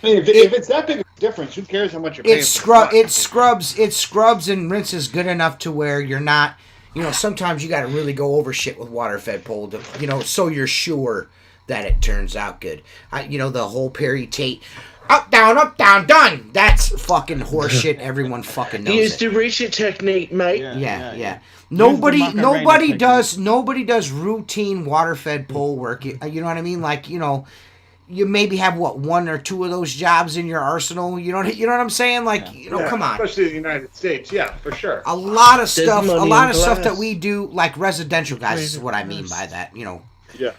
it's that big of a difference, who cares how much you're paying? It scrubs and rinses good enough to where you're not. Sometimes you got to really go over shit with water-fed pole to, so you're sure that it turns out good. The whole Perry Tate, up, down, done. That's fucking horseshit. Everyone fucking knows Use the reaching technique, mate. Yeah. Nobody does routine water-fed pole work. You know what I mean? Like, you maybe have one or two of those jobs in your arsenal. You know what I'm saying? Like, come on. Especially in the United States, yeah, for sure. A lot of stuff that we do, like residential guys, is what I mean by that. Yeah.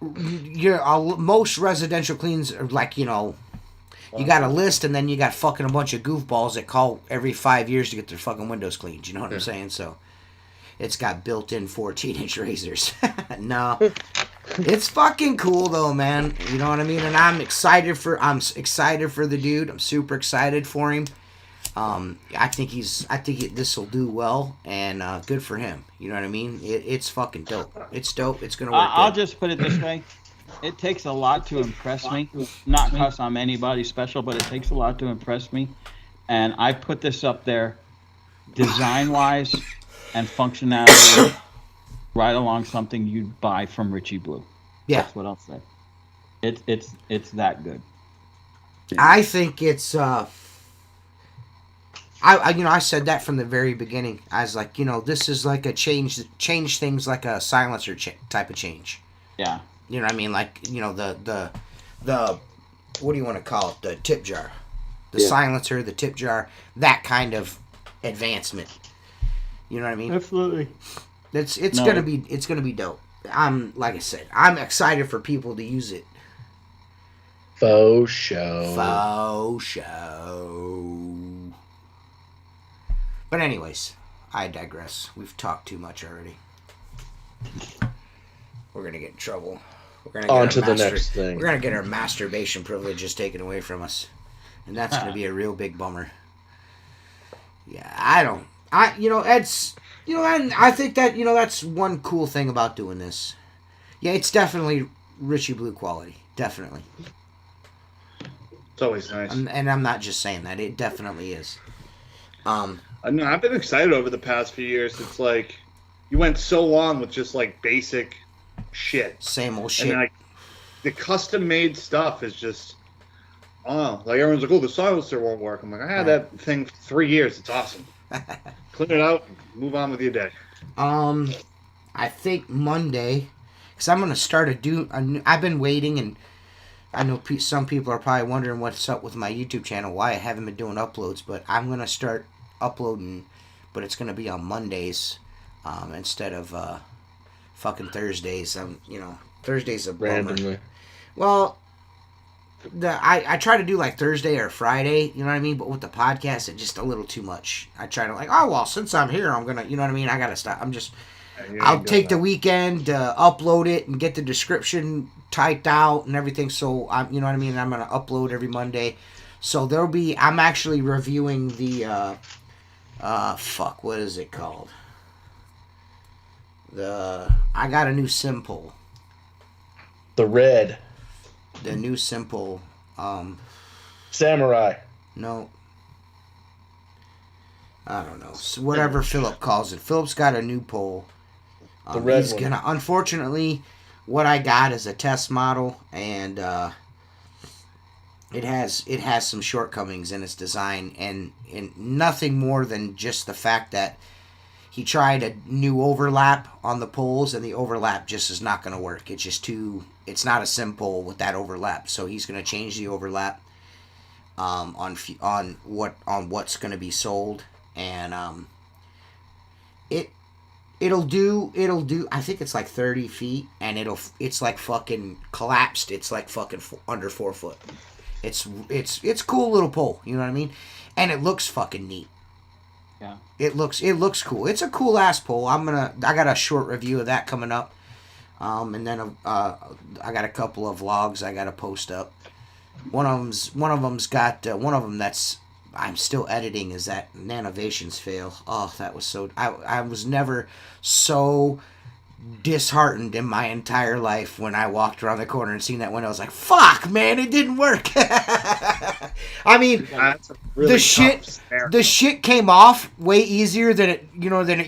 Most residential cleans are like, you got a list, and then you got fucking a bunch of goofballs that call every 5 years to get their fucking windows cleaned. You know what I'm saying? So it's got built-in 14-inch razors. No, it's fucking cool though, man. You know what I mean? And I'm excited for the dude. I'm super excited for him. I think this will do well, and good for him. You know what I mean? It's fucking dope. It's dope. It's gonna work. I'll just put it this way. It takes a lot to impress me. Not because I'm anybody special, but it takes a lot to impress me. And I put this up there, design-wise and functionality, right along something you'd buy from Richie Blue. Yeah, that's what I'll say. It's that good. I think it's. I said that from the very beginning. I was like, this is like a change things like a silencer type of change. Yeah. You know what I mean? Like, the what do you want to call it? The tip jar. The silencer, the tip jar, that kind of advancement. You know what I mean? Absolutely. It's gonna be dope. Like I said, I'm excited for people to use it. Faux show. But anyways, I digress. We've talked too much already. We're gonna get in trouble. On to the next thing. We're gonna get our masturbation privileges taken away from us, and that's gonna be a real big bummer. Yeah, and I think that that's one cool thing about doing this. Yeah, it's definitely Richie Blue quality, definitely. It's always nice. And I'm not just saying that. It definitely is. No, I've been excited over the past few years. It's like you went so long with just like basic shit. Same old shit. And like the custom made stuff is just like everyone's like, oh, the silencer won't work. I'm like, I had that thing for 3 years. It's awesome. Clean it out and move on with your day. I think Monday, because I'm gonna start I've been waiting, and I know some people are probably wondering what's up with my YouTube channel, why I haven't been doing uploads, but I'm gonna start uploading, but it's gonna be on Mondays, instead of fucking Thursdays. Thursdays a bummer. Randomly. Well, I try to do like Thursday or Friday, you know what I mean? But with the podcast, it's just a little too much. I try to like, oh, well, since I'm here, I'm going to, you know what I mean? I got to stop. I'll take the weekend to upload it and get the description typed out and everything. So, you know what I mean? I'm going to upload every Monday. So I'm actually reviewing the, what is it called? I got a new Simple. The red. The new Simple, Samurai. No. I don't know. So whatever Philip calls it. Philip's got a new pole. The red he's one. Unfortunately, what I got is a test model, and it has some shortcomings in its design, and nothing more than just the fact that he tried a new overlap on the poles, and the overlap just is not going to work. It's just it's not a sim pole with that overlap. So he's going to change the overlap on what's going to be sold, and it'll do. I think it's like 30 feet, and it's like fucking collapsed. It's like fucking under 4 foot. It's cool little pole. You know what I mean? And it looks fucking neat. Yeah. It looks cool. It's a cool ass pole. I got a short review of that coming up. And then I got a couple of vlogs I got to post up. One of them that's I'm still editing is that Nanovations fail. Oh, that was so. I was never so disheartened in my entire life when I walked around the corner and seen that window. I was like, "Fuck, man, it didn't work." I mean, really the shit came off way easier than it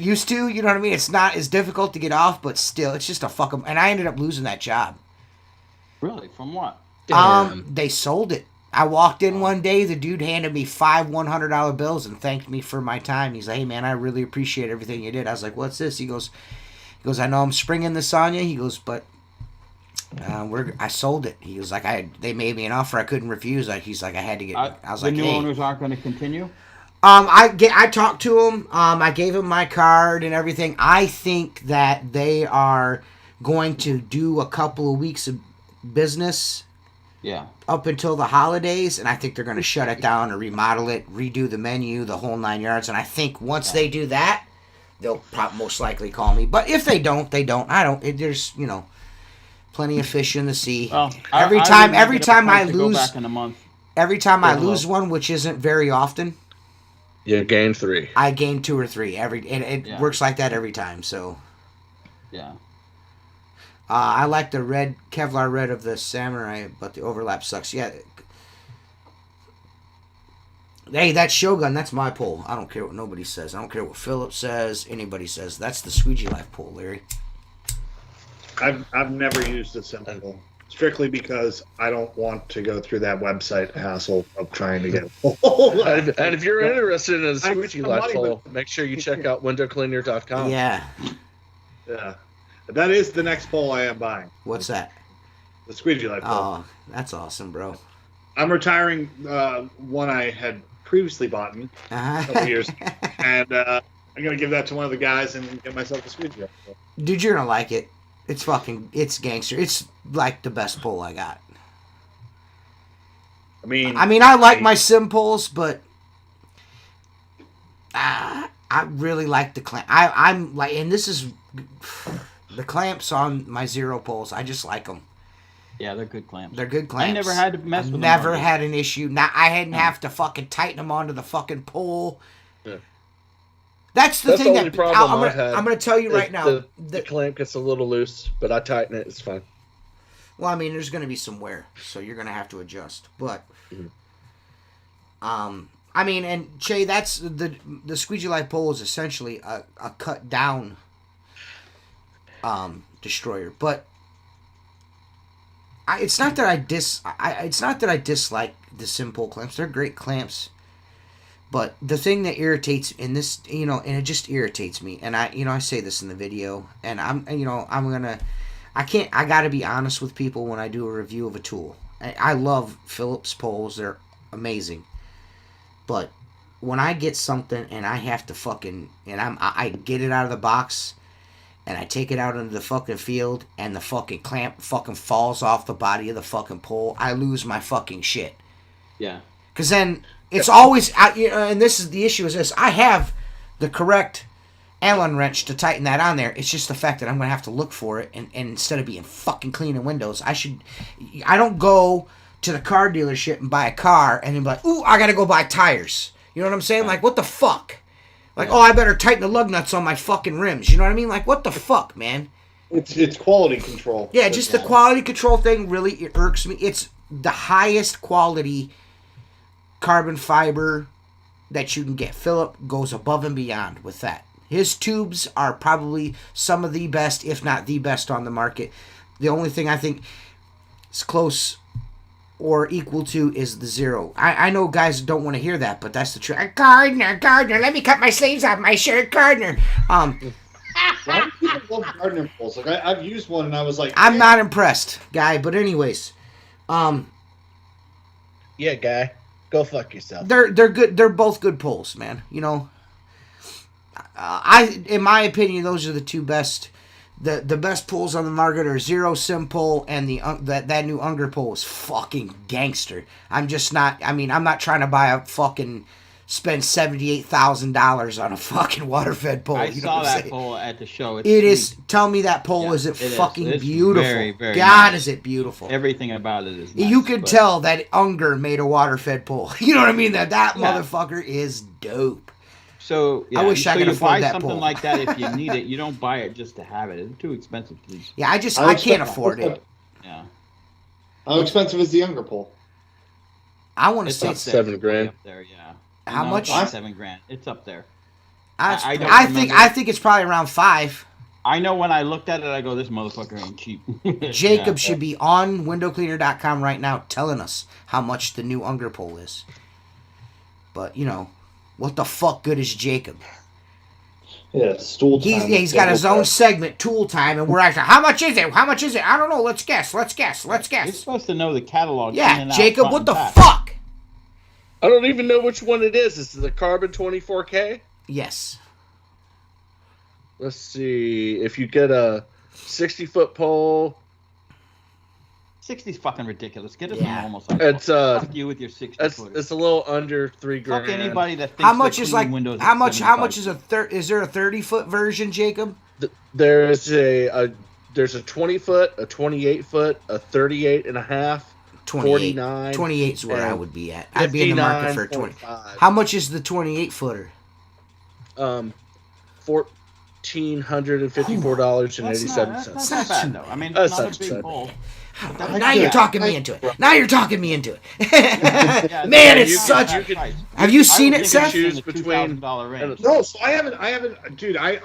used to. You know what I mean? It's not as difficult to get off, but still, it's just a fucking. And I ended up losing that job. Really? From what? They sold it. I walked in one day, the dude handed me 5 $100 bills and thanked me for my time. He's like, "Hey man, I really appreciate everything you did." I was like, "What's this?" He goes, "I know I'm springing this on you." He goes, "But I sold it." He was like, "They made me an offer I couldn't refuse." He's like, "I had to get." I was like, "The new hey. owners aren't going to continue." I talked to him. I gave him my card and everything. I think that they are going to do a couple of weeks of business. Yeah. Up until the holidays, and I think they're going to shut it down or remodel it, redo the menu, the whole 9 yards. And I think once they do that, they'll most likely call me. But if they don't, they don't. There's plenty of fish in the sea. Well, every time I lose, go back in a month. Every time I lose one, which isn't very often, you gain 3. I gain 2 or 3 it works like that every time. So yeah. I like the Kevlar red of the Samurai, but the overlap sucks. Yeah. Hey, that Shogun, that's my pole. I don't care what nobody says. I don't care what Philip says, anybody says. That's the Squeegee Life pole, Larry. I've never used a simple, strictly because I don't want to go through that website hassle of trying to get a pole. And if you're interested in a Squeegee Life pole, make sure you check out windowcleaner.com. Yeah. Yeah. That is the next pole I am buying. What's that? The Squeegee Life pole. Oh, that's awesome, bro. I'm retiring one I had previously bought a couple years, and I'm gonna give that to one of the guys and get myself a Squeegee Life pole. Dude, you're gonna like it. It's gangster. It's like the best pole I got. I mean, I like my sim poles, but I really like the clamp. I'm like, and this is the clamps on my Zero poles. I just like them. Yeah, they're good clamps. They're good clamps. I never had to mess with them. Never had an issue. I hadn't have to fucking tighten them onto the fucking pole. Yeah. That's the thing. The only problem I'm going to tell you right now. The clamp gets a little loose, but I tighten it. It's fine. Well, there's going to be some wear, so you're going to have to adjust. But I mean, and Che, that's the Squeegee Life pole is essentially a cut down destroyer, but it's not that I dislike the simple clamps. They're great clamps. But the thing that irritates in this, and it just irritates me, and I say this in the video, and I gotta be honest with people when I do a review of a tool. I love Phillips poles; they're amazing. But when I get something and I have to I get it out of the box, and I take it out into the fucking field, and the fucking clamp fucking falls off the body of the fucking pole, I lose my fucking shit. Yeah. Because then it's always, and this is the issue is this, I have the correct Allen wrench to tighten that on there. It's just the fact that I'm going to have to look for it, and instead of being fucking cleaning windows, I don't go to the car dealership and buy a car and then be like, ooh, I got to go buy tires. You know what I'm saying? Like, what the fuck? Like, I better tighten the lug nuts on my fucking rims. You know what I mean? Like, what the fuck, man? It's quality control. Yeah, just the quality control thing really it irks me. It's the highest quality carbon fiber that you can get. Philip goes above and beyond with that. His tubes are probably some of the best, if not the best on the market. The only thing I think is close or equal to is the Zero. I know guys don't want to hear that, but that's the truth. Gardner, let me cut my sleeves off my shirt, Gardner. Why do people love Gardner poles? Like I've used one and I was like, I'm not impressed, guy. But anyways, yeah, guy, go fuck yourself. They're good. They're both good poles, man. In my opinion, those are the two best. The best poles on the market are Zero Sim pole and that new Unger pole is fucking gangster. I'm not trying to buy a fucking spend $78,000 on a fucking water fed pole. I saw that pole at the show. It is. Tell me that pole isn't fucking It's beautiful. very, very God, nice. is it beautiful? Everything about it is nice. You could tell that Unger made a water fed pole. You know what I mean? That motherfucker is dope. So I wish I could you afford buy that something pole. like that if you need it. You don't buy it just to have it. It's too expensive, please. Yeah, I can't afford it. Yeah. How expensive is the younger pole? I want to It's say up there. $7,000. Up there, yeah. How No, much? it's not $7,000. It's up there. I don't think it's probably around $5,000. I know when I looked at it, I go, this motherfucker ain't cheap. Jacob should be on windowcleaner.com right now telling us how much the new Unger pole is. But, what the fuck good is Jacob? Yeah, stool time. He's got his own segment, Tool Time, and we're actually, how much is it? How much is it? I don't know. Let's guess. You're supposed to know the catalog. in Yeah, and out, Jacob, front what and the back. fuck? I don't even know which one it is. Is it the Carbon 24K? Yes. Let's see. If you get a 60-foot pole, 60's fucking ridiculous. Get it Yeah. from almost like it's fuck you with your 60 footer. it's a little under $3,000. Fuck anybody that thinks How much they're is cleaning like windows at how much 75. is there a 30-foot version, Jacob? There's a 20-foot, a 28-foot, a 38 and a half, 49. 28 is where I and would be at. I'd be in the market for 20. 59.5. How much is the 28-footer? $1,454.87. That's not That's bad too though. I mean, That's it's not not a big bad. pole. Now you're talking me into it. Yeah, Man, no, it's you such. can price. Have you I seen would it, think Seth? it's in the Between- $2,000 range. No, so I haven't, dude. I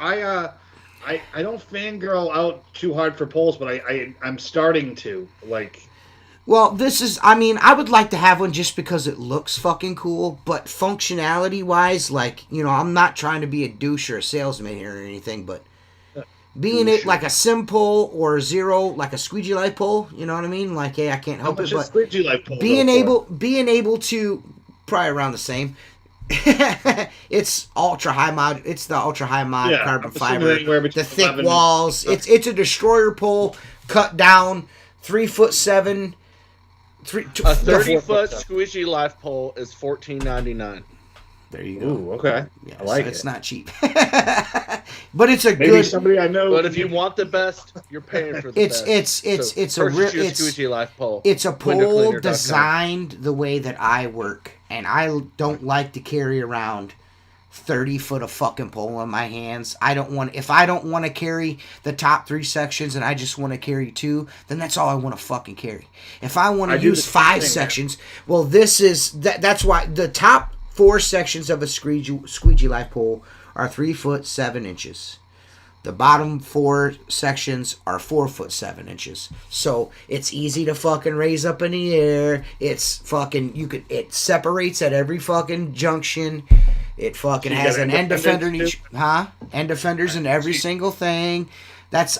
don't fangirl out too hard for poles, but I'm starting to like. Well, this is. I would like to have one just because it looks fucking cool, but functionality-wise, I'm not trying to be a douche or a salesman here or anything, but being it like a sim pole or a Zero, like a Squeegee Life pole, you know what I mean? Like, hey, I can't How help much it, is but Squeegee Life pole being go for? able to probably around the same. It's ultra high mod. It's the ultra high mod Yeah, carbon I'm assuming fiber. anywhere between The thick 11 walls. It's a destroyer pole cut down 3'7". A 30-foot Squeegee Life pole is $14.99. There you go. Ooh, okay. Yeah, I like it's it. not cheap, but it's a Maybe good. somebody I know. But if you want the best, you're paying for the best. It's a purchase real. your Squeegee Life pole. It's a pole windowcleaner.com. designed the way that I work, and I don't like to carry around 30 foot of fucking pole in my hands. If I don't want to carry the top 3 sections and I just want to carry 2, then that's all I want to fucking carry. If I want to use 5 sections, well, that's why the top 4 sections of a squeegee life pole are 3 foot 7 inches. The bottom 4 sections are 4 foot 7 inches. So it's easy to fucking raise up in the air. It's fucking, it separates at every fucking junction. It fucking has an end defender in each, end defenders in every single thing. That's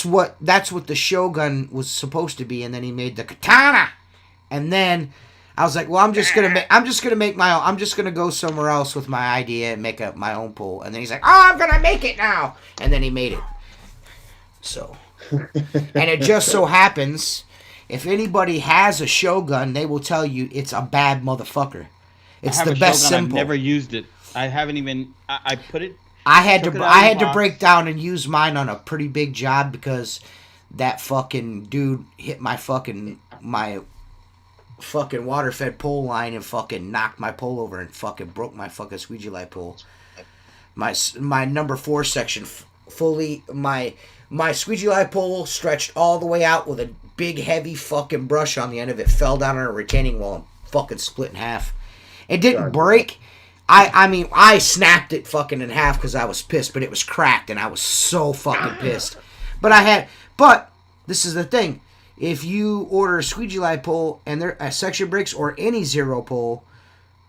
what the Shogun was supposed to be, and then he made the katana. And then I was like, well, I'm just gonna go somewhere else with my idea and make up my own pole. And then he's like, oh, I'm gonna make it now. And then he made it. So, and it just so happens, if anybody has a Shogun, they will tell you it's a bad motherfucker. It's the best Shogun. symbol. I've never used it. I haven't even. I put it. I had to break down and use mine on a pretty big job because that fucking dude hit my fucking water fed pole line and fucking knocked my pole over and fucking broke my fucking squeegee light pole. My number 4 section fully my squeegee light pole stretched all the way out with a big heavy fucking brush on the end of it, fell down on a retaining wall and fucking split in half. It didn't break. I mean, I snapped it fucking in half because I was pissed, but it was cracked and I was so fucking pissed. But this is the thing. If you order a squeegee light pole and there a section breaks or any zero pole,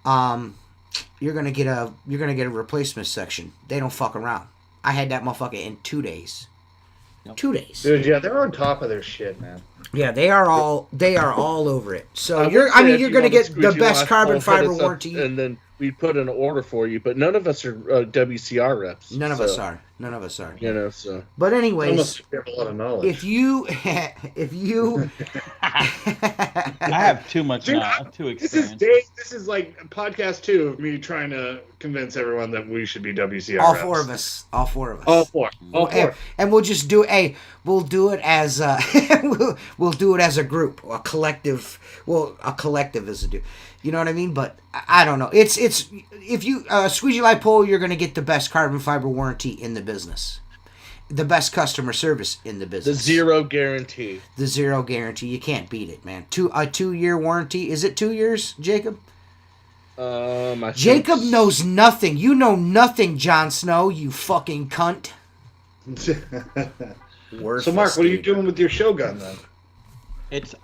you're gonna get a replacement section. They don't fuck around. I had that motherfucker in 2 days. 2 days. Dude, yeah, they're on top of their shit, man. Yeah, they are all over it. So you're gonna get the best carbon fiber warranty. And then we put in an order for you, but none of us are WCR reps. None of us are. You know, so. But anyways, have a lot of knowledge. if you I have too much now. Too experienced. This is like podcast 2 of me trying to convince everyone that we should be WCR. all reps. 4 of us. All 4 of us. All four. And we'll just do we'll do it as we'll do it as a group, a collective. Well, a collective is a do. You know what I mean? But I don't know. It's if you squeegee light pole, you're gonna get the best carbon fiber warranty in the business, the best customer service in the business, The zero guarantee. You can't beat it, man. A 2-year warranty. Is it 2 years, Jacob? Jacob knows nothing. You know nothing, Jon Snow. You fucking cunt. So, Mark, what are you doing with your Shogun then? It's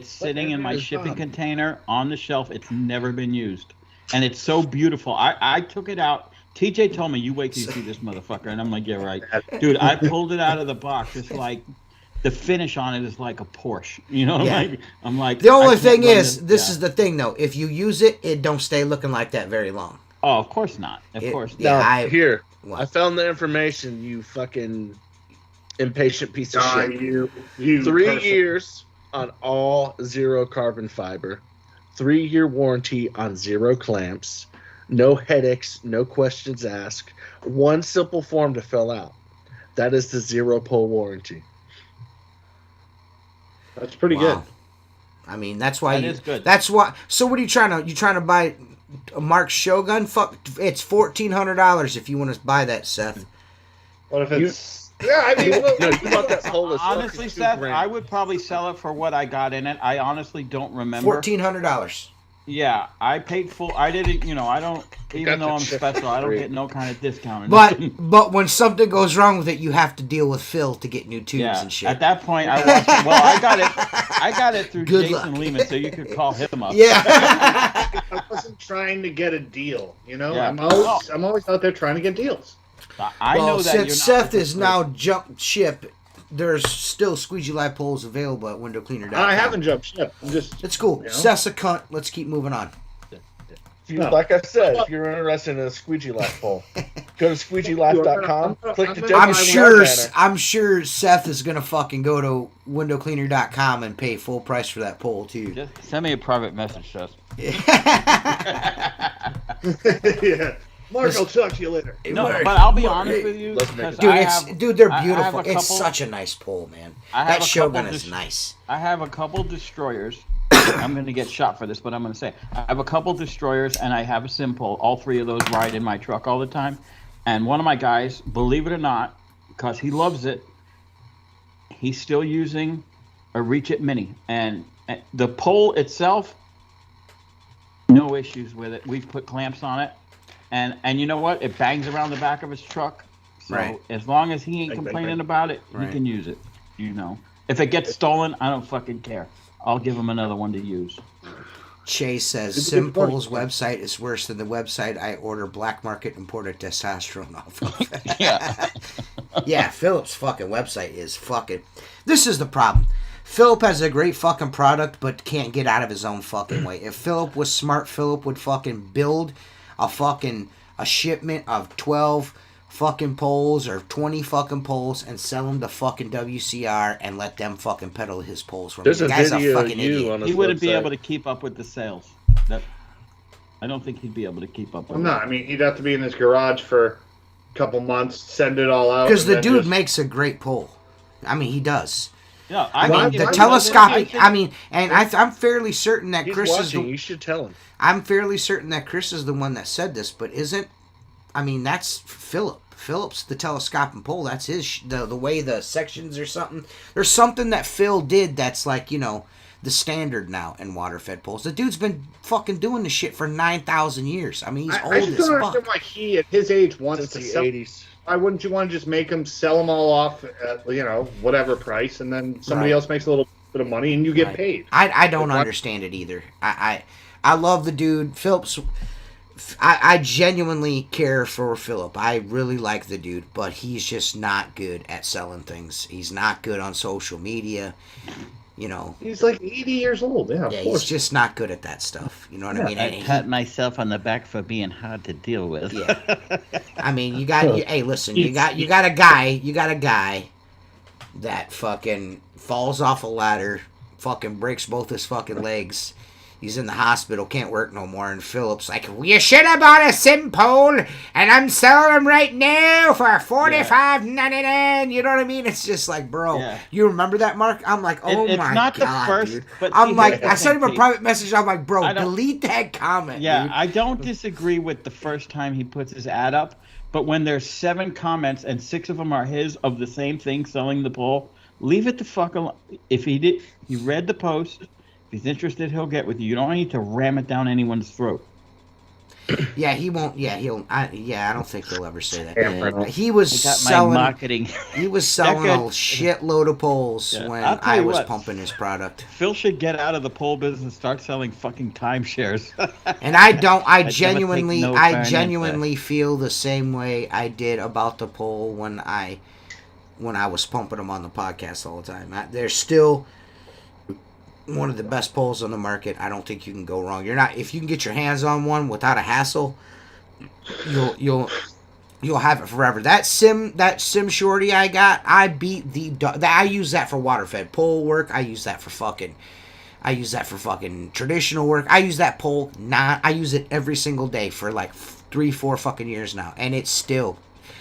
sitting in my shipping container on the shelf. It's never been used. And it's so beautiful. I took it out. TJ told me, you wait till you see this motherfucker. And I'm like, yeah, right. Dude, I pulled it out of the box. It's like, the finish on it is like a Porsche. You know, Yeah. I'm like. The only thing is, this is the thing though. If you use it, it don't stay looking like that very long. Oh, of course not. Of course not. Yeah, I found the information, you fucking impatient piece of shit. You 3 years on all zero carbon fiber, 3-year warranty on zero clamps, no headaches, no questions asked, one simple form to fill out. That is the zero pole warranty. That's pretty good. I mean, that's why That is good. That's why. So what are you trying to? You trying to buy a Mark Shogun? Fuck, it's $1,400 if you want to buy that, Seth. What if it's? Yeah, I mean, look, No, you bought that pole as Honestly, Seth, I would probably sell it for what I got in it. I honestly don't remember. $1,400. Yeah, I paid full. I didn't, I don't, even though I'm special, I don't get no kind of discount. Or nothing. But when something goes wrong with it, you have to deal with Phil to get new tubes Yeah, and shit. at that point, I got it through Good Jason luck. Lehman, so you could call him up. Yeah. I wasn't trying to get a deal. You know, Yeah. I'm always out there trying to get deals. I know that since you're not Seth is the now jumped ship, there's still squeegee light poles available at windowcleaner.com. I haven't jumped ship. I'm just. It's cool. You know? Seth's a cunt. Let's keep moving on. Like I said, if you're interested in a squeegee light pole, go to squeegeelife.com, click the I'm sure Seth is gonna fucking go to windowcleaner.com and pay full price for that pole too. Just send me a private message, Seth. Yeah. Mark, I'll talk to you later. No, but I'll be honest with you, because Dude, they're I have beautiful. a couple- It's such a nice pole, man. I have That a couple Shogun is nice. I have a couple destroyers I'm going to get shot for this, but I'm going to say I have a couple destroyers and I have a sim pole. All three of those ride in my truck all the time. And one of my guys, believe it or not, because he loves it, he's still using a Reach It Mini. And the pole itself, no issues with it. We've put clamps on it. And you know what? It bangs around the back of his truck. So Right. as long as he ain't complaining about it, Right. he can use it. You know. If it gets stolen, I don't fucking care. I'll give him another one to use. Chase says Simple's website is worse than the website I order black market imported testosterone off of. Yeah. Yeah, Philip's fucking website is fucking... This is the problem. Philip has a great fucking product, but can't get out of his own fucking way. If Philip was smart, Philip would fucking build a shipment of 12 fucking poles or 20 fucking poles and sell them to fucking WCR and let them fucking peddle his poles for me. There's The a guy's video fucking of you idiot. on his He wouldn't be website. able to keep up with the sales. I don't think he'd be able to keep up with Well, no, it. I mean, he'd have to be in his garage for a couple months, send it all out. Because and the then dude just- makes a great pole. I mean, he does. Yeah, I Why- mean, the why- telescopic. I I mean, and I'm fairly certain that He's Chris is watching. the. You should tell him. I'm fairly certain that Chris is the one that said this, but isn't? I mean, that's Philip. Philip's the telescopic pole. That's his. The way the sections or something. There's something that Phil did that's like, you know, the standard now in water-fed poles. The dude's been fucking doing this shit for 9,000 years. I mean, he's I old just as don't fuck. understand why he, at his age, wants Since to the sell. 80s. Why wouldn't you want to just make them sell them all off at, you know, whatever price, and then somebody Right. else makes a little bit of money and you get Right. paid? I don't Why- understand it either. I love the dude. Philip's. I genuinely care for Philip. I really like the dude, but he's just not good at selling things. He's not good on social media. You know, He's like 80 years old. Yeah, yeah, of he's course. just not good at that stuff. You know what I mean? I And pat myself on the back for being hard to deal with. Yeah. I mean, hey, listen, you got a guy that fucking falls off a ladder, fucking breaks both his fucking legs. He's in the hospital, can't work no more, and Philip's like, you should have bought a sim pole, and I'm selling them right now for $45.99. You know what I mean? It's just like, bro, Yeah. you remember that, Mark? I'm like, oh It's my not the god, first, dude. but I'm see, like, here's the I sent him a thing, private message. I'm like, bro, I don't- delete that comment, Yeah, dude. I don't disagree with the first time he puts his ad up, but when there's 7 comments and 6 of them are his of the same thing selling the pole, leave it the fuck alone. If he read the post, if he's interested, he'll get with you. You don't need to ram it down anyone's throat. Yeah, he won't. Yeah, I don't think he'll ever say that. Yeah. He was I got my selling. marketing. He was selling That a guy- shitload of poles Yeah, when I'll tell I you was what. pumping his product. Phil should get out of the pole business and start selling fucking timeshares. And I don't. I never take genuinely, no I finance genuinely feel the same way I did about the pole when I was pumping them on the podcast all the time. They're still one of the best poles on the market. I don't think you can go wrong. If you can get your hands on one without a hassle, you'll have it forever. That sim shorty I got, I beat I use that for water fed pole work. I use that for fucking traditional work. I use that pole. I use it every single day for like 3-4 fucking years now, and it's still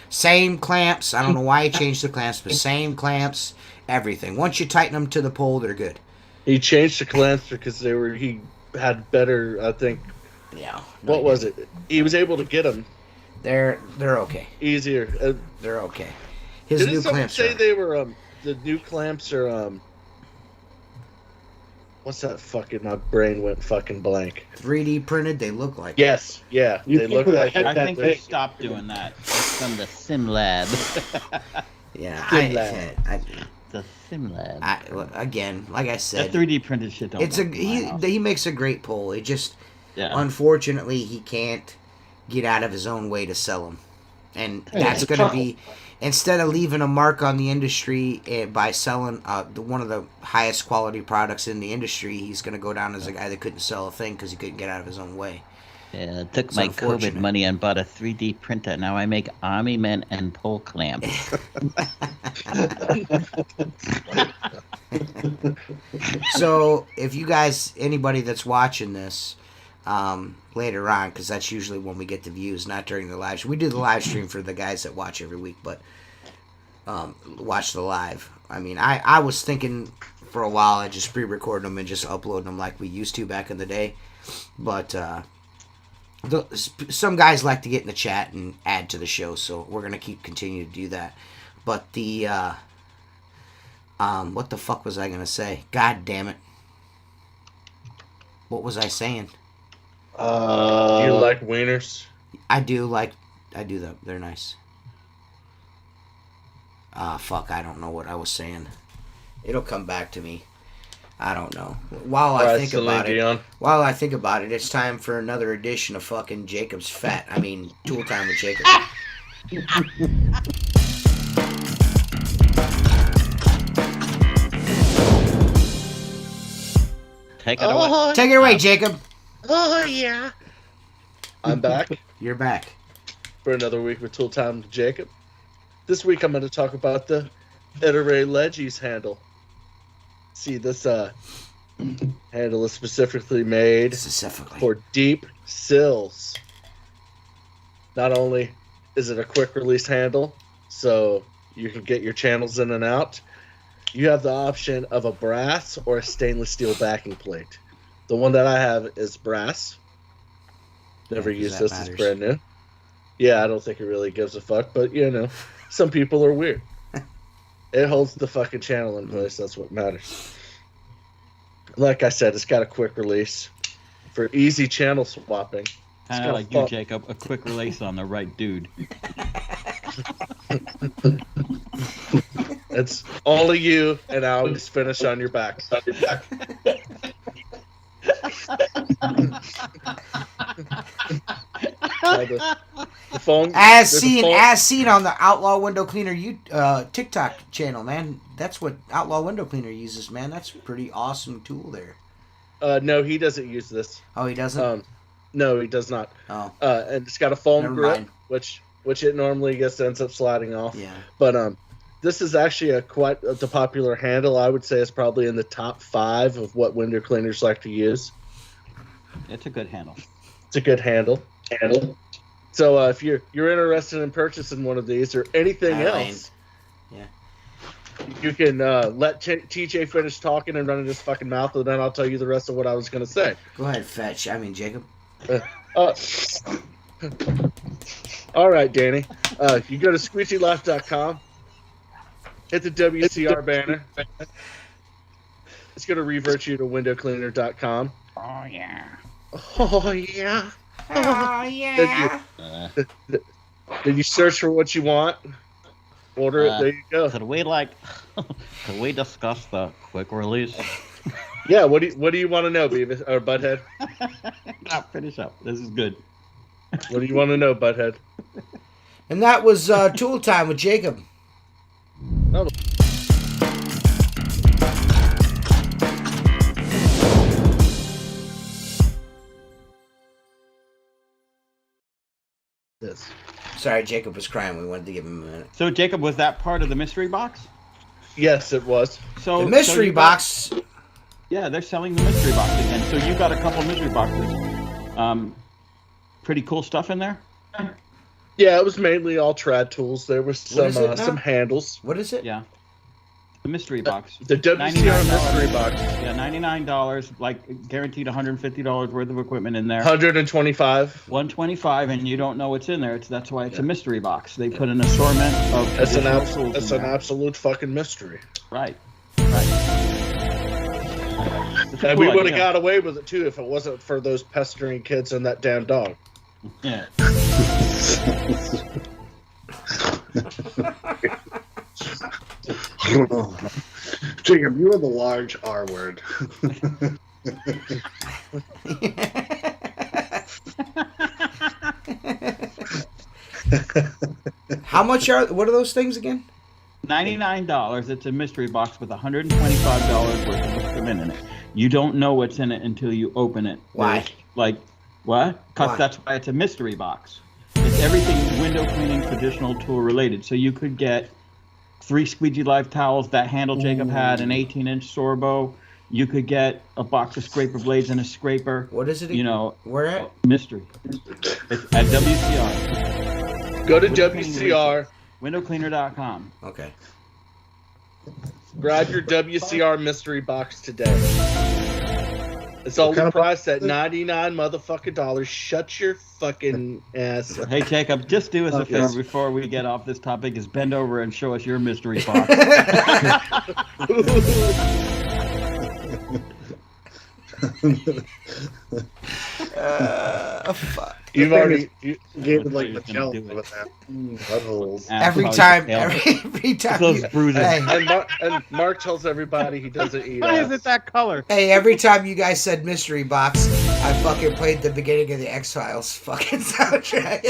same clamps. I don't know why I changed the clamps, but same clamps, everything. Once you tighten them to the pole, they're good. He changed the clamps because he had better, I think. Yeah. What was it? He was able to get them They're okay. easier. They're okay. His Didn't new someone clamps say are. they were the new clamps are what's that fucking, my brain went fucking blank. 3D printed. They look like. Yes, yeah. You They think look with a like head I that think big. he stopped doing that. It's from the Sim Lab. Yeah. Sim lab. The Sim Lab. Again, like I That said, 3D printed shit don't it's work in my house. he makes a great pole. It just Yeah. unfortunately he can't get out of his own way to sell them, and Hey, that's it's a going to trouble. be, instead of leaving a mark on the industry by selling one of the highest quality products in the industry, he's going to go down as a guy that couldn't sell a thing because he couldn't get out of his own way. Yeah, I took It's my unfortunate. COVID money and bought a 3D printer. Now I make army men and pole clamps. So if you guys, anybody that's watching this later on, because that's usually when we get the views, not during the live stream. We do the live stream for the guys that watch every week, but watch the live. I mean, I was thinking for a while I just pre-recorded them and just uploaded them like we used to back in the day. But some guys like to get in the chat and add to the show, so we're gonna continue to do that. But the what the fuck was I gonna say? God damn it! What was I saying? You like wieners? I do them. They're nice. Fuck, I don't know what I was saying. It'll come back to me. I don't know. While I think about it, it's time for another edition of fucking Jacob's Tool Time with Jacob. Take it away. Take it away, Jacob. Oh, yeah. I'm back You're back. for another week with Tool Time with Jacob. This week I'm going to talk about the Iterray Legis handle. See, this handle is specifically made for deep sills. Not only is it a quick release handle, so you can get your channels in and out, you have the option of a brass or a stainless steel backing plate. The one that I have is brass. Never used this, it's brand new. Yeah, I don't think it really gives a fuck, but some people are weird. It holds the fucking channel in place, that's what matters. Like I said, it's got a quick release for easy channel swapping. Kind of like you, Jacob, a quick release on the right dude. It's only you, and I'll just finish on your back. The phone, as seen on the Outlaw Window Cleaner TikTok channel, man. That's what Outlaw Window Cleaner uses, man. That's a pretty awesome tool there. No, he doesn't use this. Oh, he doesn't? No, he does not. Oh. And it's got a foam grip, mind. which it normally ends up sliding off. Yeah. But this is actually quite the popular handle. I would say it's probably in the top 5 of what window cleaners like to use. It's a good handle. It's a good handle. So if you're interested in purchasing one of these or anything else, you can let TJ finish talking and running his fucking mouth, and then I'll tell you the rest of what I was going to say. Go ahead, Fetch. Jacob. All right, Danny. You go to squeegeelife.com, hit the WCR banner. It's going to revert you to windowcleaner.com. Oh, yeah. Oh, yeah. Oh, yeah. Then you search for what you want, order it, there you go. Could we discuss the quick release? Yeah, what do you want to know, Beavis or Butthead? No, finish up. This is good. What do you want to know, Butthead? And that was Tool Time with Jacob. Oh. This. Sorry, Jacob was crying. We wanted to give him a minute. So, Jacob, was that part of the mystery box? Yes, it was. So the mystery box. Yeah, they're selling the mystery box again. So you got a couple mystery boxes. Pretty cool stuff in there? Yeah, it was mainly all trad tools. There was some handles. What is it? Yeah. The mystery box. The WCR mystery box. Yeah, $99, like guaranteed $150 worth of equipment in there. 125. 125, and you don't know what's in there. That's why it's a mystery box. They put an assortment of That's an tools in there. absolute fucking mystery. Right. And we would have got away with it too if it wasn't for those pestering kids and that damn dog. Yeah. Jacob, you are the large R word. How much what are those things again? $99. It's a mystery box with $125 worth of equipment in it. You don't know what's in it until you open it. Why? What? Because that's why it's a mystery box. It's everything window cleaning, traditional tool related. So you could get 3 Squeegee Life towels. That handle Jacob had, an 18-inch Sorbo. You could get a box of scraper blades and a scraper. What is it? Where at? Mystery. It's at WCR. Go to WCR. Windowcleaner.com. Okay. Grab your WCR mystery box today. It's only kind of priced at $99 motherfucking dollars. Shut your fucking ass up. Hey, Jacob, just do us a favor before we get off this topic is bend over and show us your mystery box. Fuck. You've already... Gave it That's like what the he's gonna challenge do it. with that. Buttholes. Every Probably time, failed. every time. Those You, bruises. hey, And Mark tells everybody he doesn't eat Why ass. is it that color? hey, every time you guys said mystery box, I fucking played the beginning of the X-Files fucking soundtrack.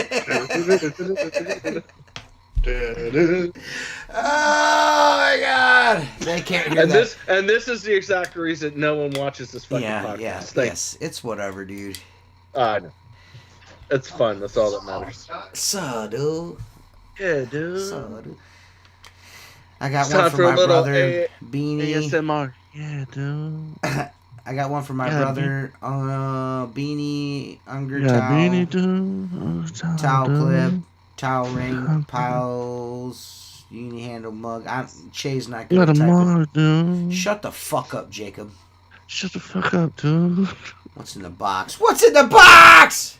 Oh my god! They can't hear that. This is the exact reason no one watches this fucking podcast. Yes. It's whatever, dude. I know. It's fun. That's all that matters. So, dude. Yeah, dude. So, dude. I got It's one time for for a my little brother, Beanie. ASMR. Yeah, dude. I got one for my Yeah, brother, Beanie, Unger Yeah, towel, beanie, dude. towel clip, towel ring, piles, uni handle mug. Shay's not Got gonna a type mug, dude. it. Shut the fuck up, Jacob. Shut the fuck up, dude. What's in the box? What's in the box?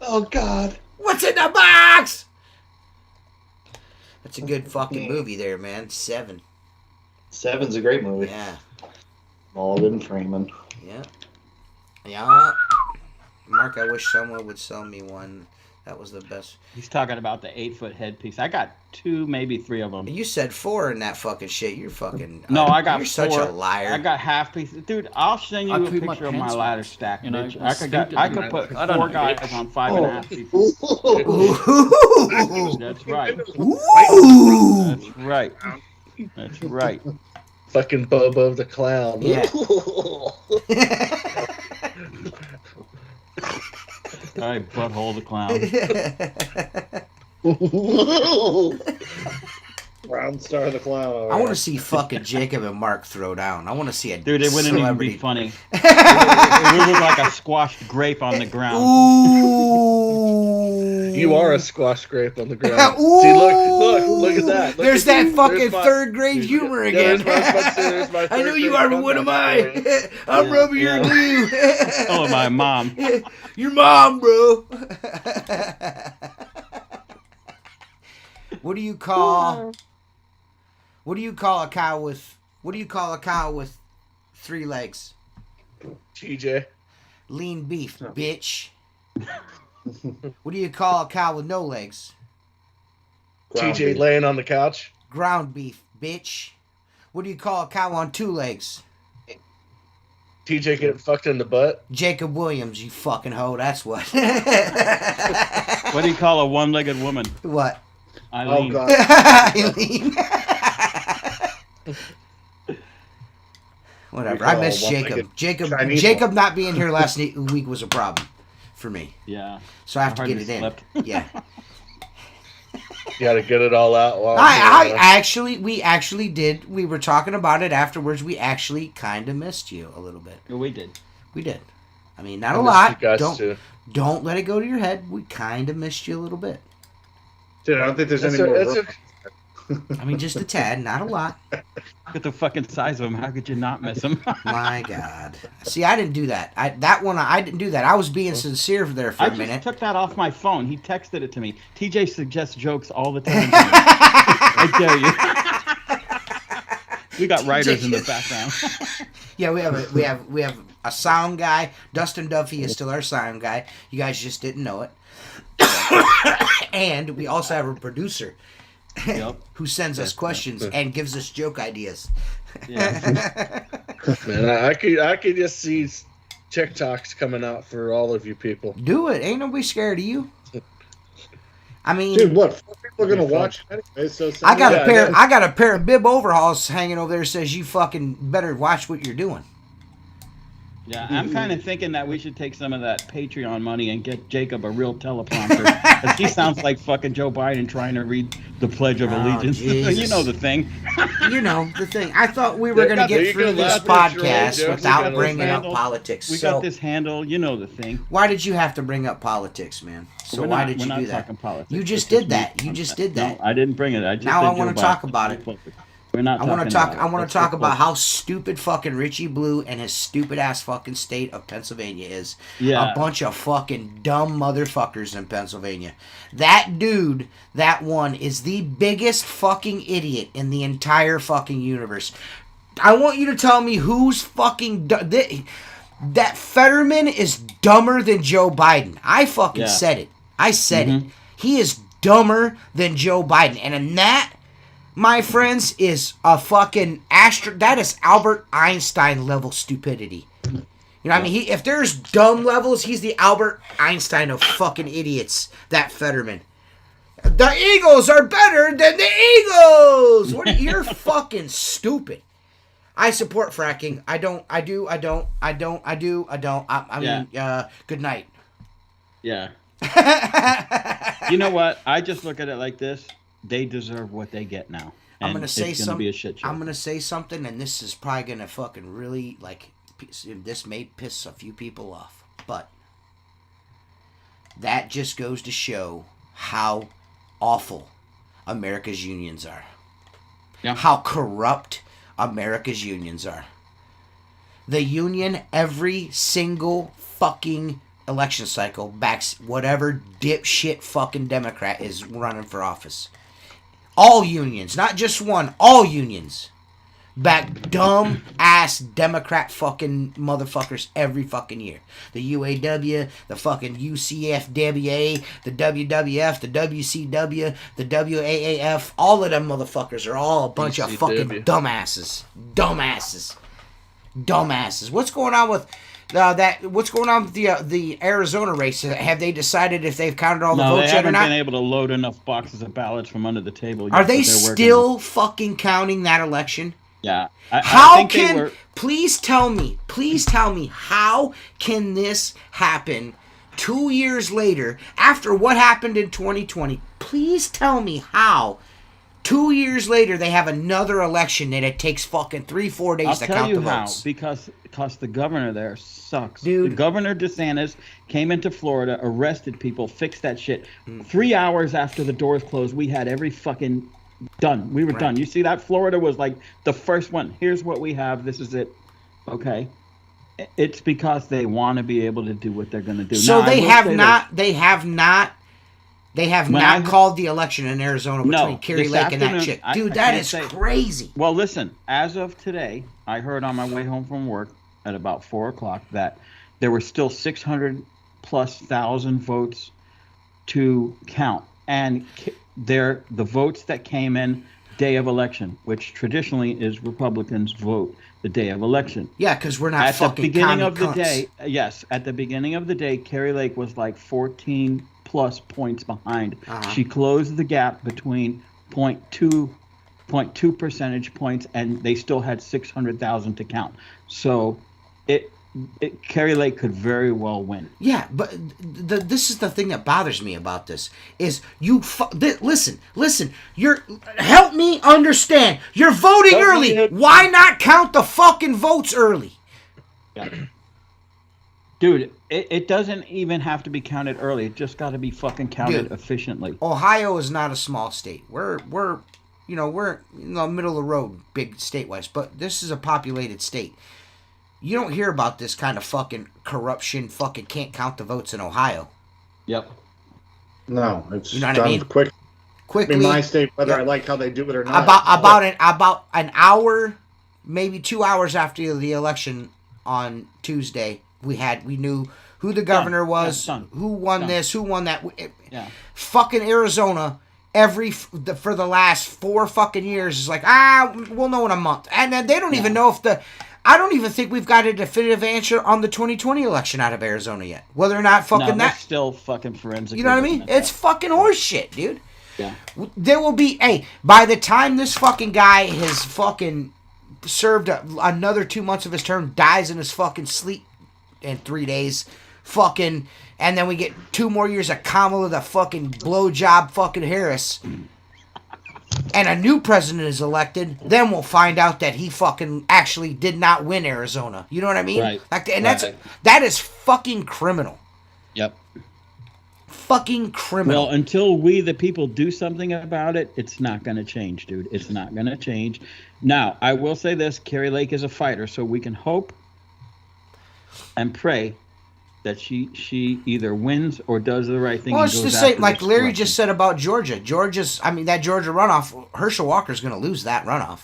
Oh God. What's in the box? That's a good fucking movie there, man. 7. Seven's a great movie. Yeah. Morgan Freeman. Yeah. Yeah. Mark, I wish someone would sell me one. That was the best. He's talking about the 8-foot headpiece. I got 2, maybe 3 of them. You said 4 in that fucking shit. You're fucking. No, I got You're 4. such a liar. I got half pieces. Dude, I'll send you I a put my picture of my pants ladder on. stack, You know, bitch. I I could put I don't 4 know, guys bitch. on 5.5 pieces. Ooh. That's right. Ooh. That's right. That's right. Fucking Bobo the Clown. Yeah. All right, butthole the clown. Round Star the Clown. I want to see fucking Jacob and Mark throw down. I want to see a Dude, it wouldn't even be celebrity. funny. It would look like a squashed grape on the ground. Ooh. You are a squash grape on the ground. Ooh. See, look at that. Look There's at that fucking there's my- third grade humor Yeah, again. there's my I know third you grade are, but what am I? comeback. I'm Yeah, rubbing your yeah. glue. Oh, my mom. Your mom, bro. What do you call? What do you call a cow with? What do you call a cow with 3 legs? TJ. Lean beef, bitch. What do you call a cow with no legs? TJ laying on the couch. Ground beef, bitch. What do you call a cow on 2 legs? TJ getting fucked in the butt. Jacob Williams, you fucking hoe. That's what. What do you call a one-legged woman? What? Eileen. Oh God. Eileen. Whatever. I miss Jacob. Jacob not being here last week was a problem for me. Yeah. So I have to get hardly it in. slept. Yeah. You gotta get it all out. While we actually did. We were talking about it afterwards. We actually kind of missed you a little bit. We did. We did. I mean, not I a missed lot. you guys too. Don't let it go to your head. We kind of missed you a little bit. Dude, I don't think there's That's any more. that's room. I mean, just a tad, not a lot. Look at the fucking size of him. How could you not miss him? My God. See, I didn't do that. I didn't do that. I was being sincere there for I a just minute. took that off my phone. He texted it to me. TJ suggests jokes all the time. I dare you. We got writers in the background. Yeah, we have a sound guy. Dustin Duffy is still our sound guy. You guys just didn't know it. And we also have a producer. Yep. Who sends us questions and gives us joke ideas. Yeah. Man, I could just see TikToks coming out for all of you people. Do it. Ain't nobody scared of you. I mean, Dude, what? 4 people are gonna watch it anyway. So I got Yeah, a pair. yeah. I got a pair of bib overalls hanging over there. Says you fucking better watch what you're doing. Yeah, I'm kind of thinking that we should take some of that Patreon money and get Jacob a real teleprompter. Because he sounds like fucking Joe Biden trying to read the Pledge of Allegiance. You know the thing. You know the thing. I thought we were going to There get you through go, this laugh at your own podcast jokes. without We got bringing this up handle. politics. We So got this handle. You know the thing. why did you have to bring up politics, man? So why did you do that? Talking politics. You just It's did that. You just did that. No, I didn't bring it. I just Now did I want Joe to talk Biden. about it. We're not. I want to talking talk. I want Let's to talk go about close. how stupid fucking Richie Blue and his stupid ass fucking state of Pennsylvania is. Yeah. A bunch of fucking dumb motherfuckers in Pennsylvania. That dude, that one, is the biggest fucking idiot in the entire fucking universe. I want you to tell me who's fucking that Fetterman is dumber than Joe Biden. I fucking said it. I said it. He is dumber than Joe Biden, and in that, my friends, is a fucking that is Albert Einstein level stupidity. You know what I mean? If there's dumb levels, he's the Albert Einstein of fucking idiots, that Fetterman. The Eagles are better than the Eagles! You're fucking stupid. I support fracking. I mean, good night. Yeah. You know what? I just look at it like this. They deserve what they get now. And I'm gonna say it's gonna be a shit show. I'm gonna say something, and this is probably gonna fucking really this may piss a few people off, but that just goes to show how awful America's unions are. Yeah. How corrupt America's unions are. The union, every single fucking election cycle, backs whatever dipshit fucking Democrat is running for office. All unions, not just one, all unions back dumb ass Democrat fucking motherfuckers every fucking year. The UAW, the fucking UCFWA, the WWF, the WCW, the WAAF, all of them motherfuckers are all a bunch of fucking dumbasses. Dumbasses. What's going on with what's going on with the Arizona race? Have they decided if they've counted all the votes they yet or haven't not? been able to load enough boxes of ballots from under the table yet. Are they but they're working still fucking counting that election? Yeah. How can please tell me how can this happen 2 years later after what happened in 2020? Please tell me how 2 years later they have another election and it takes fucking 3-4 days to count the votes. Because the governor there sucks. Dude. Governor DeSantis came into Florida, arrested people, fixed that shit. 3 hours after the doors closed, we had every fucking done. We were done. You see that? Florida was like the first one. Here's what we have. This is it. Okay. It's because they want to be able to do what they're going to do. So now, they have not called the election in Arizona between Kerry Lake and that chick. Dude, that is crazy. Well, listen, as of today, I heard on my way home from work at about 4 o'clock that there were still 600,000+ votes to count. And the votes that came in day of election, which traditionally is Republicans vote the day of election. Yeah, because we're not fucking at the beginning of cunts. the day. Yes, at the beginning of the day, Kerry Lake was like 14+ points behind. She closed the gap between 0.2 percentage points, and they still had 600,000 to count. So Kerry Lake could very well win. Yeah, but this is the thing that bothers me about this is listen. Help me understand. You're voting early. Why not count the fucking votes early? Yeah. Dude, it doesn't even have to be counted early. It just got to be fucking counted efficiently. Ohio is not a small state. We're in the middle of the road, big state-wise, but this is a populated state. You don't hear about this kind of fucking corruption, fucking can't count the votes in Ohio. Yep. No, it's you know what done I mean? Quickly. In my state, whether I like how they do it or not. About an hour, maybe 2 hours after the election on Tuesday, we knew who the governor was, who won this, who won that. Fucking Arizona, for the last 4 fucking years is like, we'll know in a month. And then they don't even know I don't even think we've got a definitive answer on the 2020 election out of Arizona yet. Whether or not still fucking forensic. You know what I mean? It's fucking horse shit, dude. Yeah. There will be, by the time this fucking guy has fucking served another 2 months of his term, dies in his fucking sleep, in 3 days. Fucking, and then we get 2 more years of Kamala the fucking blowjob fucking Harris. And a new president is elected, then we'll find out that he fucking actually did not win Arizona. You know what I mean? Right. And that is fucking criminal. Yep. Fucking criminal. Well, until we, the people, do something about it, it's not going to change, dude. It's not going to change. Now, I will say this. Carrie Lake is a fighter, so we can hope and pray that she either wins or does the right thing. Well, and it's goes the same, after like this Larry election. just said about Georgia. That Georgia runoff, Herschel Walker's going to lose that runoff.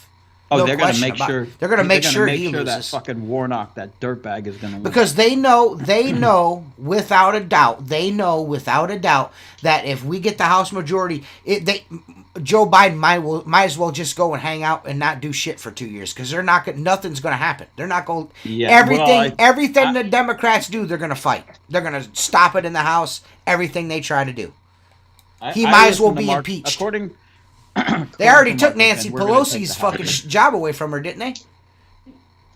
Oh, No they're going to question make about sure. it. They're going to make sure he that loses. fucking Warnock, that dirtbag, is going to win. Because they know without a doubt that if we get the House majority, Joe Biden might as well just go and hang out and not do shit for 2 years because nothing's going to happen. They're not going. Yeah, everything the Democrats do, they're going to fight. They're going to stop it in the House. Everything they try to do. He might as well be impeached. They already took Nancy Pelosi's fucking job away from her, didn't they?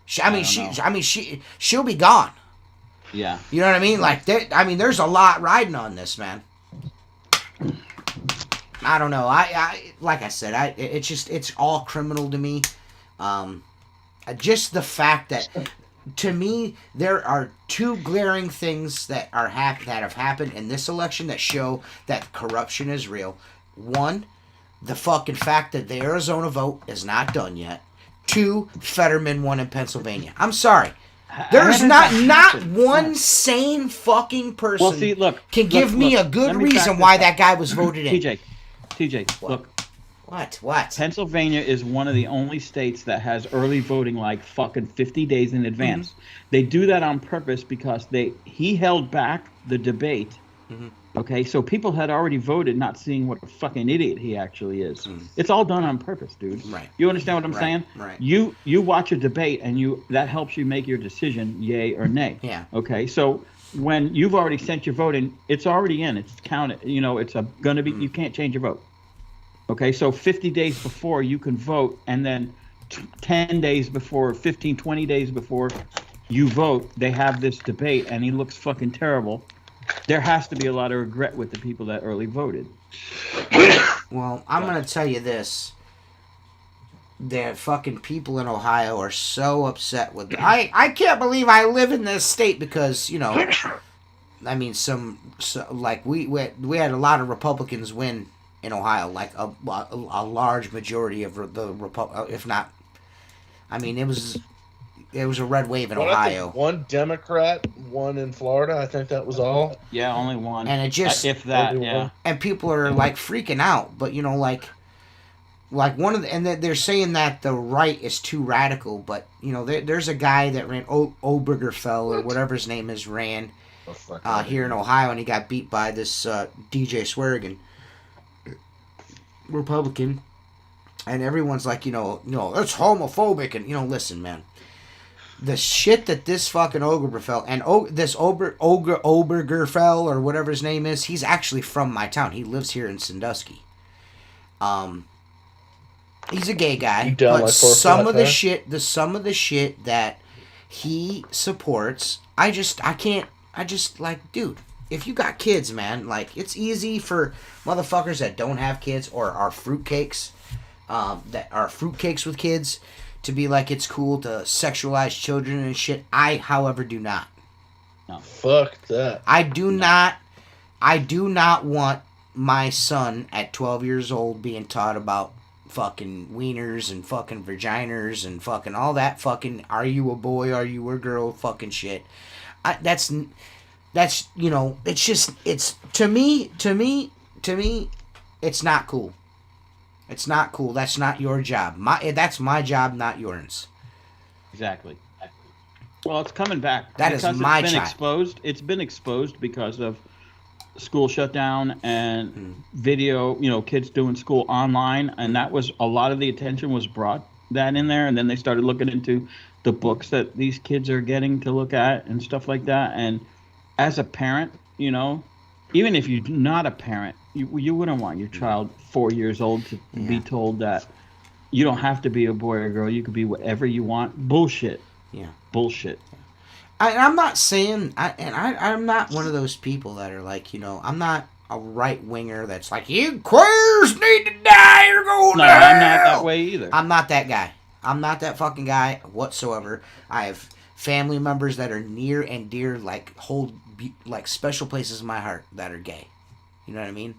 She'll be gone. Yeah. You know what I mean? Like, there's a lot riding on this, man. I don't know. Like I said, it's all criminal to me. Just the fact that, to me, there are 2 glaring things that have happened in this election that show that corruption is real. 1, the fucking fact that the Arizona vote is not done yet. 2, Fetterman won in Pennsylvania. I'm sorry. There's not one sane fucking person can give me a good reason why that guy was voted in. TJ, look. What? Pennsylvania is one of the only states that has early voting like fucking 50 days in advance. Mm-hmm. They do that on purpose because he held back the debate. Mm-hmm. Okay, so people had already voted not seeing what a fucking idiot he actually is. Mm. It's all done on purpose, dude. Right. You understand what I'm saying? Right. You watch a debate and that helps you make your decision, yay or nay. Yeah. Okay, so when you've already sent your vote in, it's already in. It's counted. You know, it's gonna be. You can't change your vote. Okay, so 50 days before you can vote, and then 10 days before, 15, 20 days before you vote, they have this debate, and he looks fucking terrible. There has to be a lot of regret with the people that early voted. Well, I'm going to tell you this. The fucking people in Ohio are so upset with I can't believe I live in this state because, you know, I mean, we had a lot of Republicans win in Ohio, like a large majority of the if not, I mean, it was a red wave in Ohio. One Democrat, one in Florida. I think that was all. Yeah, only one. And it just if that, yeah. And people are like freaking out, but you know, like one of the, and they're saying that the right is too radical, but you know, there's a guy that ran Obergefell or whatever his name is ran here in Ohio, and he got beat by this DJ Swearigan, Republican, and everyone's like, you know, it's homophobic, and you know, listen, man. The shit that this fucking Obergefell and this Obergefell or whatever his name is, he's actually from my town. He lives here in Sandusky. He's a gay guy, but some of the shit that he supports, I can't, like, dude, if you got kids, man, like, it's easy for motherfuckers that don't have kids or are fruitcakes, with kids, to be like, it's cool to sexualize children and shit. I, however, do not. No. Fuck that. I do not want my son at 12 years old being taught about fucking wieners and fucking vaginas and fucking all that fucking, are you a boy, are you a girl, fucking shit. That's, you know, it's just, it's, to me, it's not cool. It's not cool. That's not your job. That's my job, not yours. Exactly. Well, it's coming back. That is my job. It's been exposed because of school shutdown and video, you know, kids doing school online, and that was a lot of the attention was brought that in there, and then they started looking into the books that these kids are getting to look at and stuff like that. And as a parent, you know, even if you're not a parent, you wouldn't want your child 4 years old to be told that you don't have to be a boy or girl. You could be whatever you want. Bullshit. Yeah. Bullshit. I'm not saying, I'm not one of those people that are like, I'm not a right winger that's like, you queers need to die or go No, to hell. I'm not that way either. I'm not that guy. I'm not that fucking guy whatsoever. I have family members that are near and dear, like hold like special places in my heart that are gay. You know what I mean?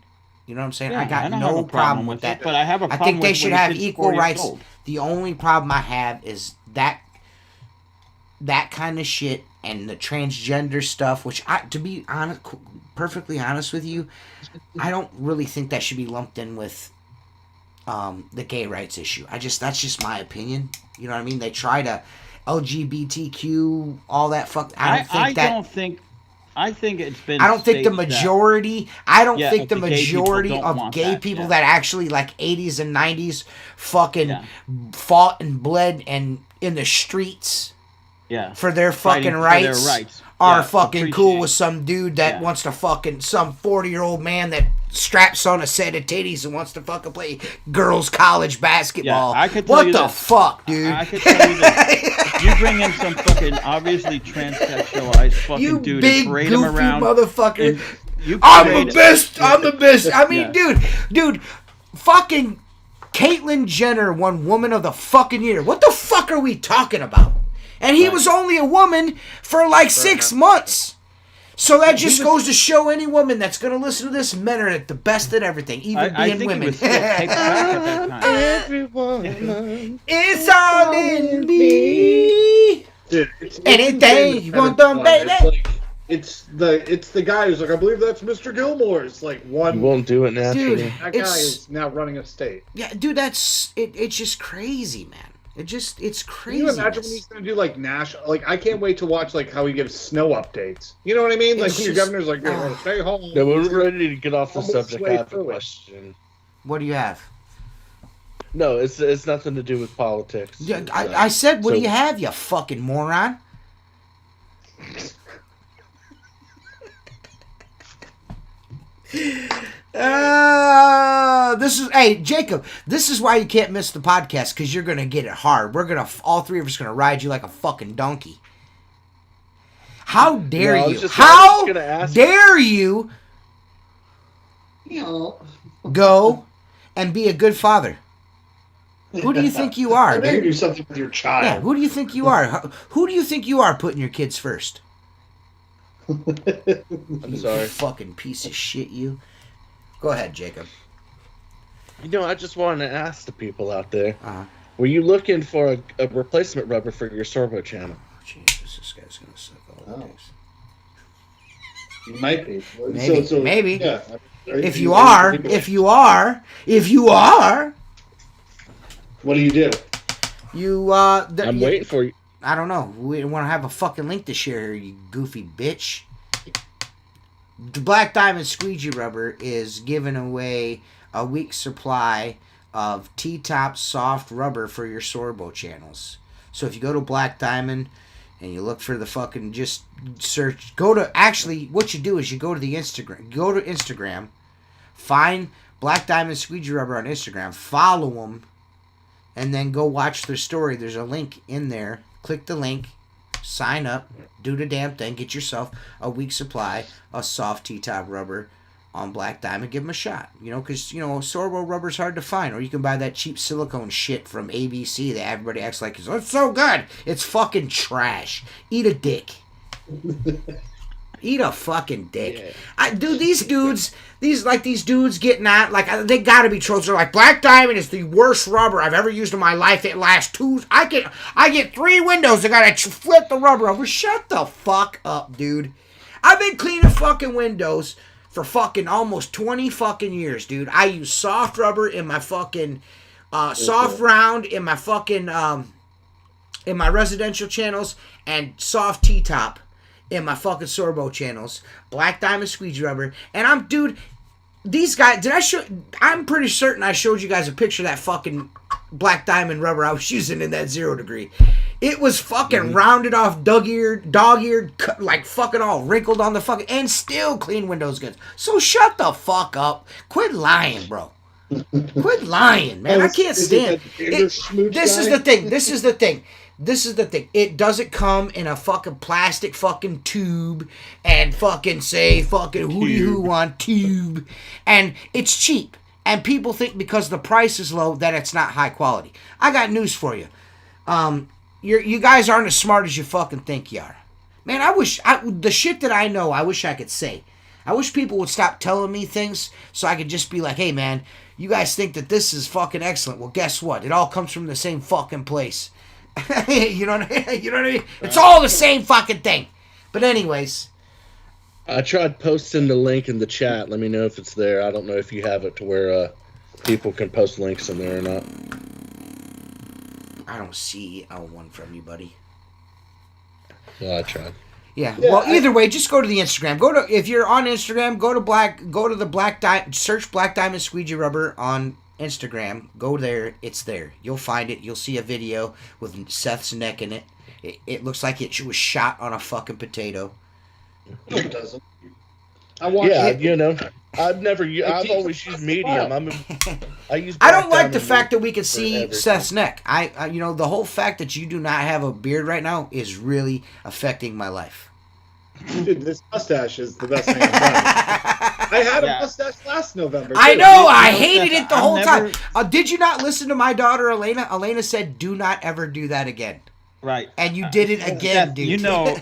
You know what I'm saying? Yeah, I got don't no have a problem with it, that. but I have a I problem think they with should when a have kid's equal 4 years rights. old. The only problem I have is that kind of shit and the transgender stuff, which to be honest, perfectly honest with you, I don't really think that should be lumped in with the gay rights issue. That's just my opinion. You know what I mean? They try to LGBTQ all that fuck. I think it's been. I don't think the majority. I don't think the the gay people majority don't of want gay that, people yeah. that actually like 80s and 90s fucking Yeah. fought and bled and in the streets Yeah. for their Fighting fucking for rights, their rights. are Yeah, fucking cool appreciate. with some dude that Yeah. wants to fucking some 40-year-old man that straps on a set of titties and wants to fucking play girls college basketball. I could tell what you the this. fuck, dude? I could tell you this. You bring in some fucking obviously transsexualized fucking You dude big and parade him goofy around. motherfucker. and you I'm parade- the best. I'm the best. I mean, Yeah. dude, fucking Caitlyn Jenner won Woman of the fucking Year. What the fuck are we talking about? And he was only a woman for like 6 months. So that just goes to show any woman that's going to listen to this, men are the best at everything, even I being think women. he was still taken back at that time. Everyone. It's all in me. Dude, Anything you want done, baby. It's the guy who's like, I believe that's Mr. Gilmore. It's like You one. won't do it naturally. Dude, That guy it's is now running a state. yeah, dude. That's it. It's just crazy, man. It's crazy. Can you imagine when he's gonna do like national? Like, I can't wait to watch like how he gives snow updates. You know what I mean? Like It's when your just- governor's like, "You're gonna stay home." No, we're ready to get off the Almost subject. way I have a through it. question. What do you have? No, it's nothing to do with politics. Yeah, I said, what do So- you have, you fucking moron? Hey, Jacob, this is why you can't miss the podcast, because you're going to get it hard. All three of us going to ride you like a fucking donkey. How dare No, I was you? just How gonna ask- dare you go and be a good father? Who do you think you are, How dare you dude? do something with your Yeah, child? who do you think you are? Who do you think you are putting your kids first? I'm sorry. You fucking piece of shit, you. Go ahead, Jacob. I just wanted to ask the people out there. Uh-huh. Were you looking for a replacement rubber for your Sorbo channel? Jesus, this guy's gonna suck all the dicks. You might be. Maybe. Yeah. If you are, What do you do? I'm waiting for you. I don't know. We want to have a fucking link to share here, you goofy bitch. The Black Diamond Squeegee rubber is giving away a week's supply of T-top soft rubber for your Sorbo channels. So if you go to Black Diamond and you look for the fucking, just search, what you do is you go to Instagram, find Black Diamond Squeegee rubber on Instagram, follow them, and then go watch their story. There's a link in there. Click the link, sign up, do the damn thing, get yourself a week's supply of soft T-top rubber on Black Diamond. Give them a shot, because Sorbo rubber's hard to find, or you can buy that cheap silicone shit from ABC that everybody acts like it's so good. It's fucking trash. Eat a dick. Eat a fucking dick. Yeah. Dude, these dudes getting at, they gotta be trolls. They're like, Black Diamond is the worst rubber I've ever used in my life. It lasts I get 3 windows. I gotta flip the rubber over. Shut the fuck up, dude. I've been cleaning fucking windows for fucking almost 20 fucking years, dude. I use soft rubber in my fucking, soft round in my fucking, in my residential channels, and soft T-top in my fucking Sorbo channels. Black Diamond Squeegee rubber. And these guys, I'm pretty certain I showed you guys a picture of that fucking Black Diamond rubber I was using in that 0 degree. It was fucking rounded off, dog-eared, like fucking all wrinkled on the fucking, and still clean windows goods. So shut the fuck up. Quit lying, bro. Quit lying, man. I can't stand it. This is the thing. this is the thing. It doesn't come in a fucking plastic fucking tube and fucking say fucking hootie hoo on tube. And it's cheap. And people think because the price is low that it's not high quality. I got news for you. You guys aren't as smart as you fucking think you are. Man, the shit that I know, I wish I could say. I wish people would stop telling me things so I could just be like, hey man, you guys think that this is fucking excellent. Well, guess what? It all comes from the same fucking place. You know what I mean? It's all the same fucking thing. But anyways. I tried posting the link in the chat. Let me know if it's there. I don't know if you have it to where people can post links in there or not. I don't see one from you, buddy. Well, I tried. Yeah. Well, either way, just go to the Instagram. If you're on Instagram, go to the Black Diamond. Search Black Diamond Squeegee Rubber on Instagram. Go there. It's there. You'll find it. You'll see a video with Seth's neck in it. It looks like it was shot on a fucking potato. No, it doesn't. I've always used medium. I use. I don't like the fact that we can see Seth's neck. I the whole fact that you do not have a beard right now is really affecting my life. Dude, this mustache is the best thing I've done. I had a mustache last November. I know. I hated it the whole time. Did you not listen to my daughter Elena? Elena said, "Do not ever do that again." Right. And you did it again, dude. You know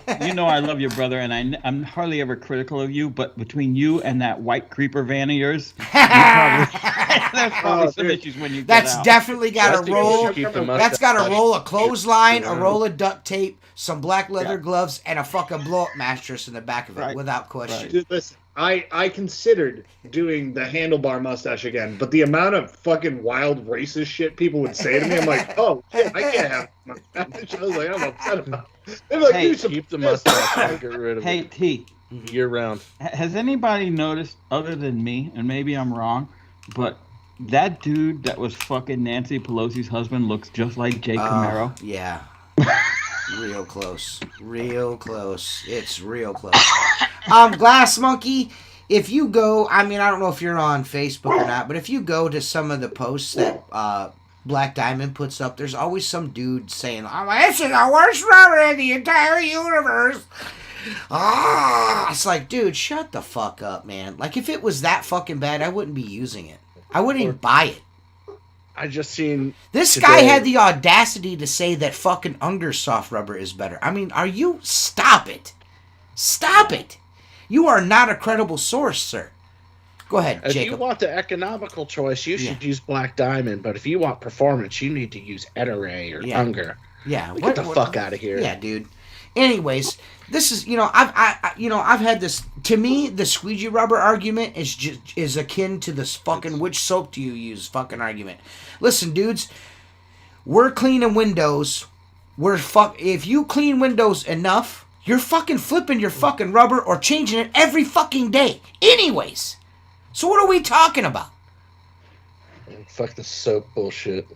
I love your brother, and I'm hardly ever critical of you, but between you and that white creeper van of yours, there's probably some issues when you get out. Definitely got a roll. That's got a roll of clothesline, a roll of duct tape, some black leather gloves, and a fucking blow-up mattress in the back of it, without question. Right. Dude, listen, I considered doing the handlebar mustache again, but the amount of fucking wild racist shit people would say to me, I'm like, oh, shit, I can't have a mustache. I was like, I'm upset about it. They're like, hey, keep the mustache and get rid of it. Hey, T. Year round. Has anybody noticed, other than me, and maybe I'm wrong, but that dude that was fucking Nancy Pelosi's husband looks just like Jay Camaro? Yeah. Real close. It's real close. Glass Monkey, if you go, I don't know if you're on Facebook or not, but if you go to some of the posts that Black Diamond puts up, there's always some dude saying, this is the worst rubber in the entire universe. It's like, dude, shut the fuck up, man. Like, if it was that fucking bad, I wouldn't be using it. I wouldn't even buy it. I just seen this guy had the audacity to say that fucking Unger soft rubber is better. Stop it. Stop it. You are not a credible source, sir. Go ahead, Jacob. If Jacob. you want the economical choice, you should use Black Diamond. But if you want performance, you need to use Ettore or Unger. Yeah. Get the fuck out of here. Yeah, dude. Anyways, this is I've had this. To me, the squeegee rubber argument is akin to this fucking which soap do you use fucking argument. Listen, dudes, we're cleaning windows. If you clean windows enough, you're fucking flipping your fucking rubber or changing it every fucking day. Anyways, so what are we talking about? Fuck the soap bullshit.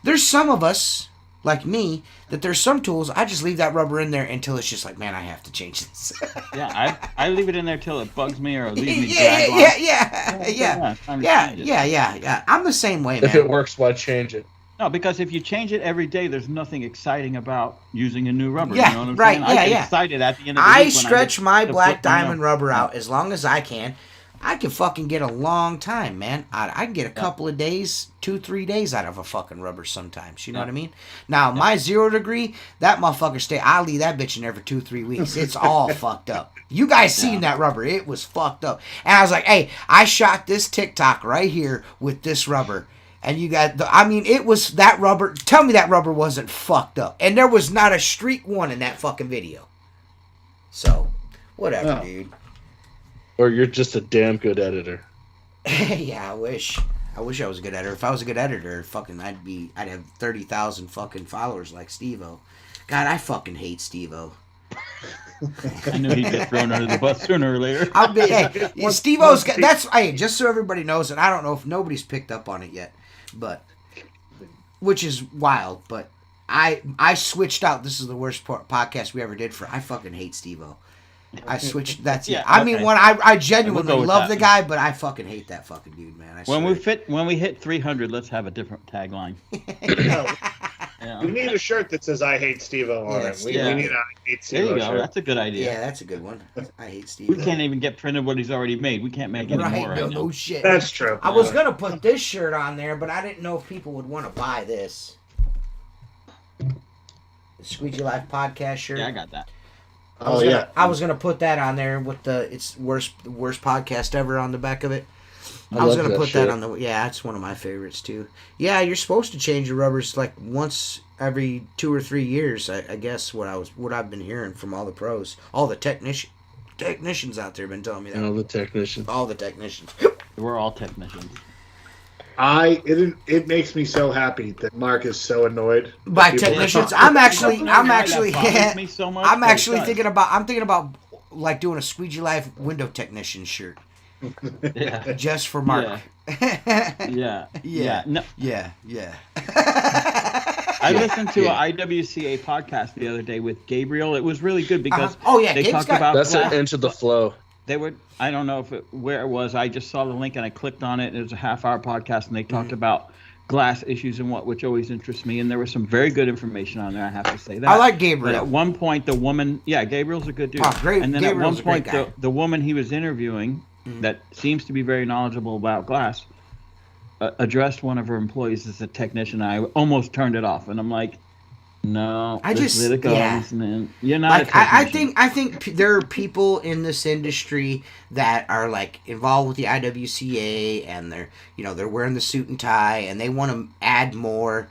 There's some of us, like me, that there's some tools, I just leave that rubber in there until it's just like, man, I have to change this. Yeah, I leave it in there till it bugs me or leaves me Yeah. I'm the same way, man. If it works, why change it? No, because if you change it every day, there's nothing exciting about using a new rubber. Yeah, you know what I'm right. saying? I get excited at the end of the week. I stretch my Black Diamond rubber out as long as I can. I can fucking get a long time, man. I can get a couple of days, 2-3 days out of a fucking rubber sometimes. You know what I mean? Now, my 0 degree, that motherfucker I'll leave that bitch in there for 2-3 weeks. It's all fucked up. You guys seen that rubber. It was fucked up. And I was like, hey, I shot this TikTok right here with this rubber. And you got, it was that rubber. Tell me that rubber wasn't fucked up. And there was not a streak one in that fucking video. So, whatever, dude. Or you're just a damn good editor. Yeah, I wish I was a good editor. If I was a good editor, fucking, I'd have 30,000 fucking followers like Steve-O. God, I fucking hate Steve-O. I knew he'd get thrown under the bus sooner or later. Steve-O's got, just so everybody knows, and I don't know if nobody's picked up on it yet, but, which is wild, but I switched out. This is the worst podcast we ever did I fucking hate Steve-O. I switched. That's it. When I genuinely love the guy, but I fucking hate that fucking dude, man. When we hit 300, let's have a different tagline. Yeah. We need a shirt that says "I hate Steve-O" on Yeah, it. We yeah. need a "I hate There you Steve-O" go. shirt. That's a good idea. Yeah, that's a good one. I hate Steve. We can't even get printed what he's already made. We can't make any more right now. No shit. That's true. I was gonna put this shirt on there, but I didn't know if people would want to buy this. The Squeegee Life podcast shirt. Yeah, I got that. I was gonna put that on there with the "It's worst podcast ever" on the back of it. I was love gonna that put shirt. that on the. Yeah, that's one of my favorites too. Yeah, you're supposed to change your rubbers like once every 2 or 3 years. I guess what I've been hearing from all the pros, all the technicians out there have been telling me that. All the technicians. All the technicians. We're all technicians. It makes me so happy that Mark is so annoyed By People- technicians, I'm actually That bothers me so much, I'm but it actually does. thinking about like doing a Squeegee Life window technician shirt Yeah. just for Mark. Yeah. Yeah. No, Yeah. I listened to an IWCA podcast the other day with Gabriel. It was really good because Oh yeah, they Gabe's talked got. about That's glass. an Into the Flow. They were, I don't know where it was. I just saw the link and I clicked on it. It was a half-hour podcast, and they talked about glass issues and which always interests me. And there was some very good information on there. I have to say that. I like But Gabriel. at one point, the woman, Gabriel's a good dude. Oh, great. And then Gabriel's at a one great point, guy. the woman he was interviewing, that seems to be very knowledgeable about glass, addressed one of her employees as a technician. I almost turned it off, and I'm like, no, I just just- let it go. yeah. Man. You're not Like a technician. I think there are people in this industry that are like involved with the IWCA, and they're wearing the suit and tie, and they want to add more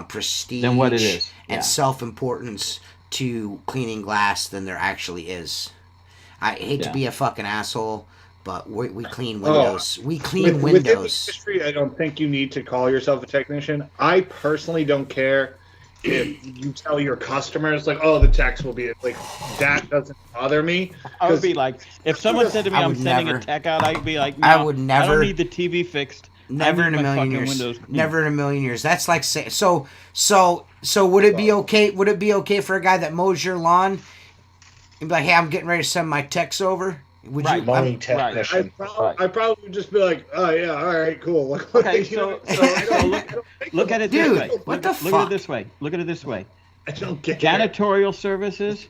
prestige Than what it is. and Yeah. self-importance to cleaning glass than there actually is. I hate to Yeah. be a fucking asshole, but we clean windows. We clean Within the windows. industry, I don't think you need to call yourself a technician. I personally don't care if you tell your customers, like, oh, the techs will be like, that doesn't bother me. I would be like, if someone said to me, I I'm would sending never. a tech out, I'd be like, no, I would I never- don't need the TV fixed. Never I in need a my million fucking years. windows cleaned. Never in a million years. That's like say so. Would it be okay? Would it be okay for a guy that mows your lawn and be like, "Hey, I'm getting ready to send my techs over"? Would Right. you? Mowing Right. technician. I'd probably would just be like, oh, yeah, all right, cool. Like, Okay, you know, so look at it this Dude, way. what look, the look at fuck? it this way. Look at it this way. I don't get it. Janitorial services,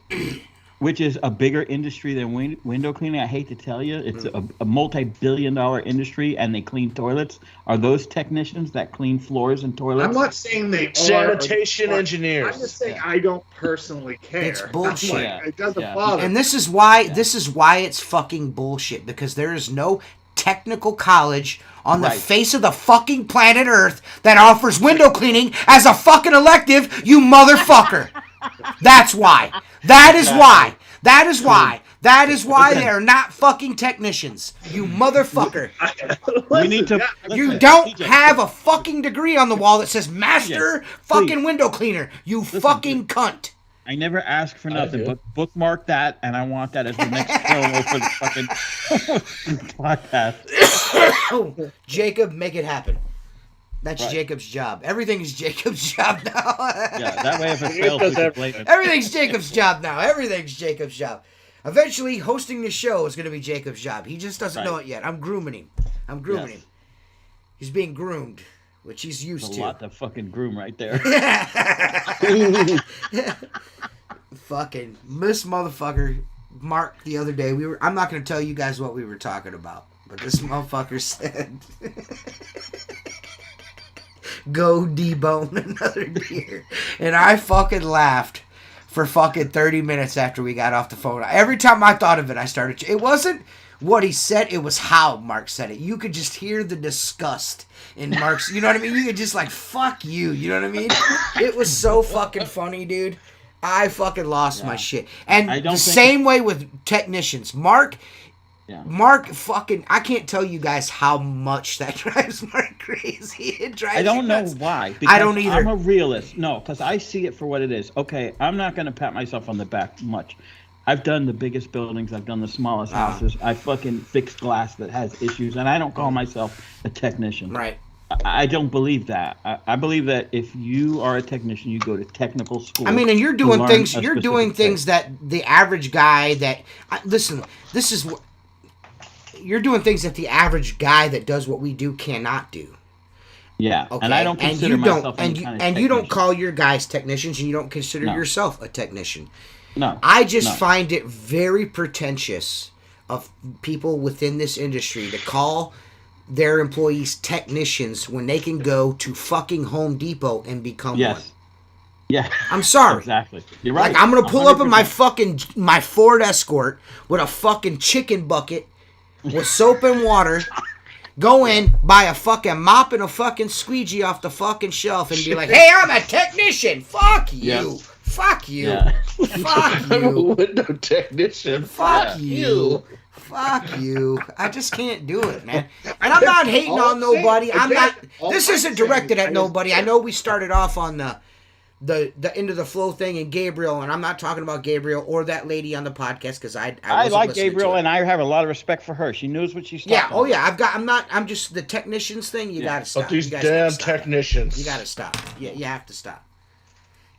which is a bigger industry than window cleaning. I hate to tell you, it's a multi-billion-dollar industry, and they clean toilets. Are those technicians that clean floors and toilets? I'm not saying they are. Sanitation I'm engineers. just saying I don't personally care. It's bullshit. I'm like, it doesn't Yeah. bother And me. this is why it's fucking bullshit, because there is no technical college on the Right. face of the fucking planet Earth that offers window cleaning as a fucking elective, you motherfucker. That's why. That is why. That is why. That is why they're not fucking technicians. You motherfucker. We need to. You listen, don't TJ, have a fucking degree on the wall that says master fucking please. window cleaner. You fucking cunt. I never asked for nothing, do. but bookmark that, and I want that as the next promo for the fucking podcast. Oh, Jacob, make it happen. That's Right. Jacob's job. Everything's Jacob's job now. Yeah, that way if it He fails, does we can everything. blame it. Everything's Jacob's job now. Everything's Jacob's job. Eventually, hosting the show is going to be Jacob's job. He just doesn't know Right. it yet. I'm grooming him. Yes. him. He's being groomed, which he's used There's a to. lot to fucking groom right there. Fucking this motherfucker, Mark, the other day, I'm not going to tell you guys what we were talking about, but this motherfucker said, go debone another deer. And I fucking laughed for fucking 30 minutes after we got off the phone. Every time I thought of it, I started. It wasn't what he said, it was how Mark said it. You could just hear the disgust in Mark's, you know what I mean? You could just like, fuck you, you know what I mean? It was so fucking funny, dude. I fucking lost my shit. And I don't the think- same way with technicians. Mark fucking, I can't tell you guys how much that drives Mark crazy. It drives I don't me know nuts. why. I don't either. I'm a realist. No, because I see it for what it is. Okay, I'm not going to pat myself on the back much. I've done the biggest buildings. I've done the smallest houses. I fucking fixed glass that has issues, and I don't call myself a technician. Right. I don't believe that. I believe that if you are a technician, you go to technical school. I mean, and you're to doing learn things. a You're specific doing things trade. that the average guy that listen. This is what you're doing things that the average guy that does what we do cannot do. Yeah, Okay, and I don't consider myself any kind of and you don't technician. call your guys technicians, and you don't consider No. yourself a technician. No, I just no. find it very pretentious of people within this industry to call their employees technicians when they can go to fucking Home Depot and become one. Yes. Yeah. I'm sorry. Exactly. You're right. Like, I'm gonna pull up in 100%. my Ford Escort with a fucking chicken bucket with soap and water, go in, buy a fucking mop and a fucking squeegee off the fucking shelf, and be like, "Hey, I'm a technician. Fuck you. Yeah. Fuck you. Yeah. Fuck I'm a you. window technician. Fuck you. Fuck you. I just can't do it, man. And I'm not hating on nobody. I'm not. This isn't directed at nobody. I know we started off on the end of the flow thing and Gabriel, and I'm not talking about Gabriel or that lady on the podcast because I like Gabriel, and I have a lot of respect for her. She knows what she's talking yeah. Oh about. yeah. I'm just the technicians thing. You gotta stop. But these You guys damn gotta stop. technicians. You gotta stop. Yeah, you have to stop.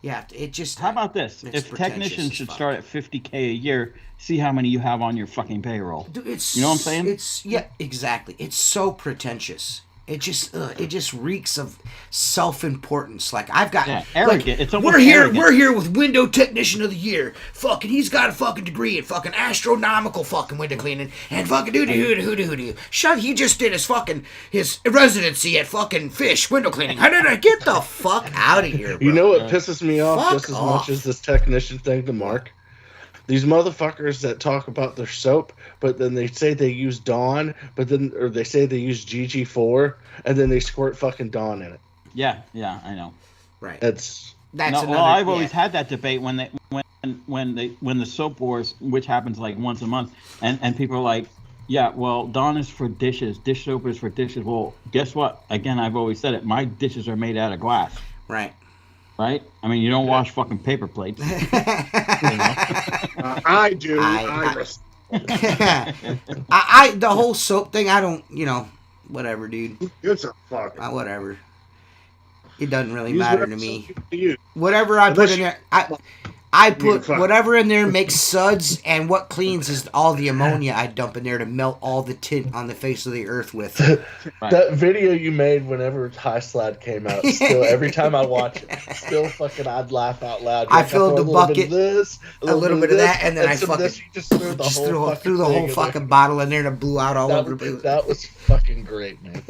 You have to. It just. How about this? It's If pretentious technicians as should fuck. start at $50K a year, see how many you have on your fucking payroll. Dude, it's, You know what I'm saying? It's yeah, exactly. It's so pretentious. It just reeks of self-importance. Like I've got arrogant. Like, It's almost we're here. arrogant. We're here with window technician of the year. Fucking, he's got a fucking degree in fucking astronomical fucking window cleaning and fucking doo. Shut. He just did his residency at fucking Fish window cleaning. How did I get the fuck out of here, bro? You know what pisses me off Fuck just as off. much as this technician thing to Mark? These motherfuckers that talk about their soap, but then they say they use Dawn, or they say they use GG4, and then they squirt fucking Dawn in it. Yeah, I know. Right. That's That's another. Well, I've yeah. always had that debate when the soap wars, which happens like once a month, and people are like, yeah, well, Dawn is for dishes, dish soap is for dishes. Well, guess what? Again, I've always said it. My dishes are made out of glass, Right. right? I mean, you don't wash fucking paper plates. I do. I the whole soap thing. I don't. Whatever, dude. It's a fuck. Whatever. It doesn't really Use matter whatever to me. soap you use. Whatever I Unless put in you- there, I put fuck. whatever in there makes suds, and what cleans is all the ammonia I dump in there to melt all the tint on the face of the earth with. that video you made whenever High Slide came out. Still, every time I watch it, still fucking I'd laugh out loud. I Like, filled throw the a little bit bucket, of this, a little bit of that, this, and then I some fucking this. You just threw the just whole threw the thing whole in fucking there. bottle in there and it blew out all over the place. That was fucking great, man.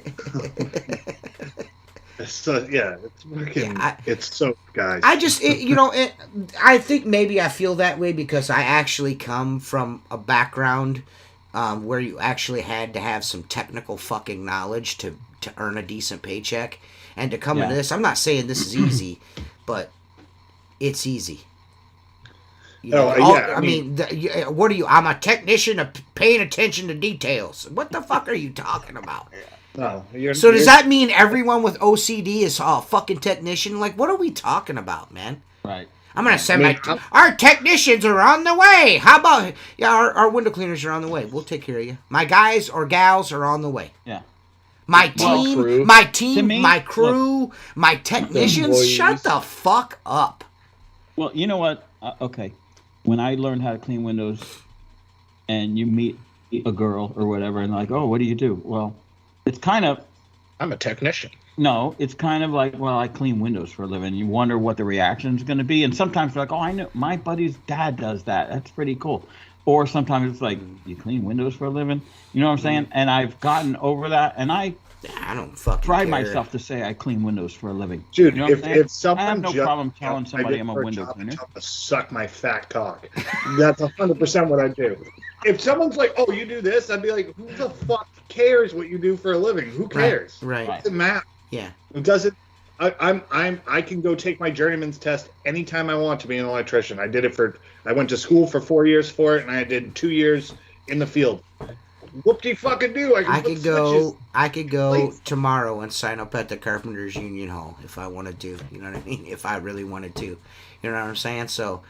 So, yeah, it's fucking. Yeah, it's soap, guys. I just, I think maybe I feel that way because I actually come from a background where you actually had to have some technical fucking knowledge to earn a decent paycheck. And to come into this, I'm not saying this is easy, but it's easy. I mean, what are you? I'm a technician of paying attention to details. What the fuck are you talking about? No, So does that mean everyone with OCD is a fucking technician? Like, what are we talking about, man? Right. I'm gonna send our technicians are on the way. How about our window cleaners are on the way? We'll take care of you. My guys or gals are on the way. Yeah. My crew. team, my crew, my technicians. employees. Shut the fuck up. Well, you know what? Okay. When I learned how to clean windows, and you meet a girl or whatever, and like, oh, what do you do? Well, it's kind of I'm a technician. no, it's kind of like, well, I clean windows for a living. You wonder what the reaction is going to be, and sometimes you're like, oh, I know my buddy's dad does that. That's pretty cool. Or sometimes it's like, you clean windows for a living. You know what I'm saying? And I've gotten over that, and I don't fucking pride care. myself to say I clean windows for a living. Dude, you know what I'm saying? if someone I have no just- problem telling somebody I'm a for window job, cleaner. tell them to suck my fat cock. That's 100% what I do. If someone's like, "Oh, you do this," I'd be like, "Who the fuck cares what you do for a living? Who cares? Right. Right. It doesn't matter. Yeah. It doesn't. I can go take my journeyman's test anytime I want to be an electrician. I went to school for 4 years for it, and I did 2 years in the field. Whoop-de-fucking-do. I could go tomorrow and sign up at the Carpenters Union Hall if I wanted to. You know what I mean? If I really wanted to. You know what I'm saying? So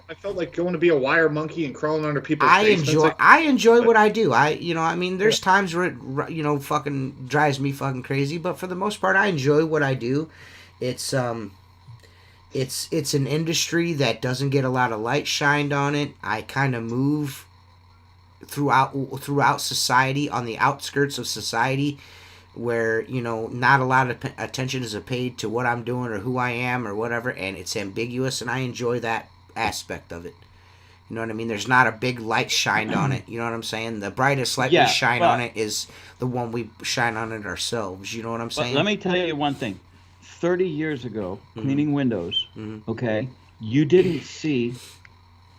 I felt like going to be a wire monkey and crawling under people's I basements. enjoy what I do. There's times where it fucking drives me fucking crazy, but for the most part I enjoy what I do. It's an industry that doesn't get a lot of light shined on it. I kind of move throughout society, on the outskirts of society, where not a lot of attention is paid to what I'm doing or who I am or whatever, and it's ambiguous, and I enjoy that aspect of it. You know what I mean? There's not a big light shined on it. You know what I'm saying? The brightest light we shine on it is the one we shine on it ourselves. You know what I'm saying? Let me tell you one thing. 30 years ago, cleaning windows, okay, you didn't see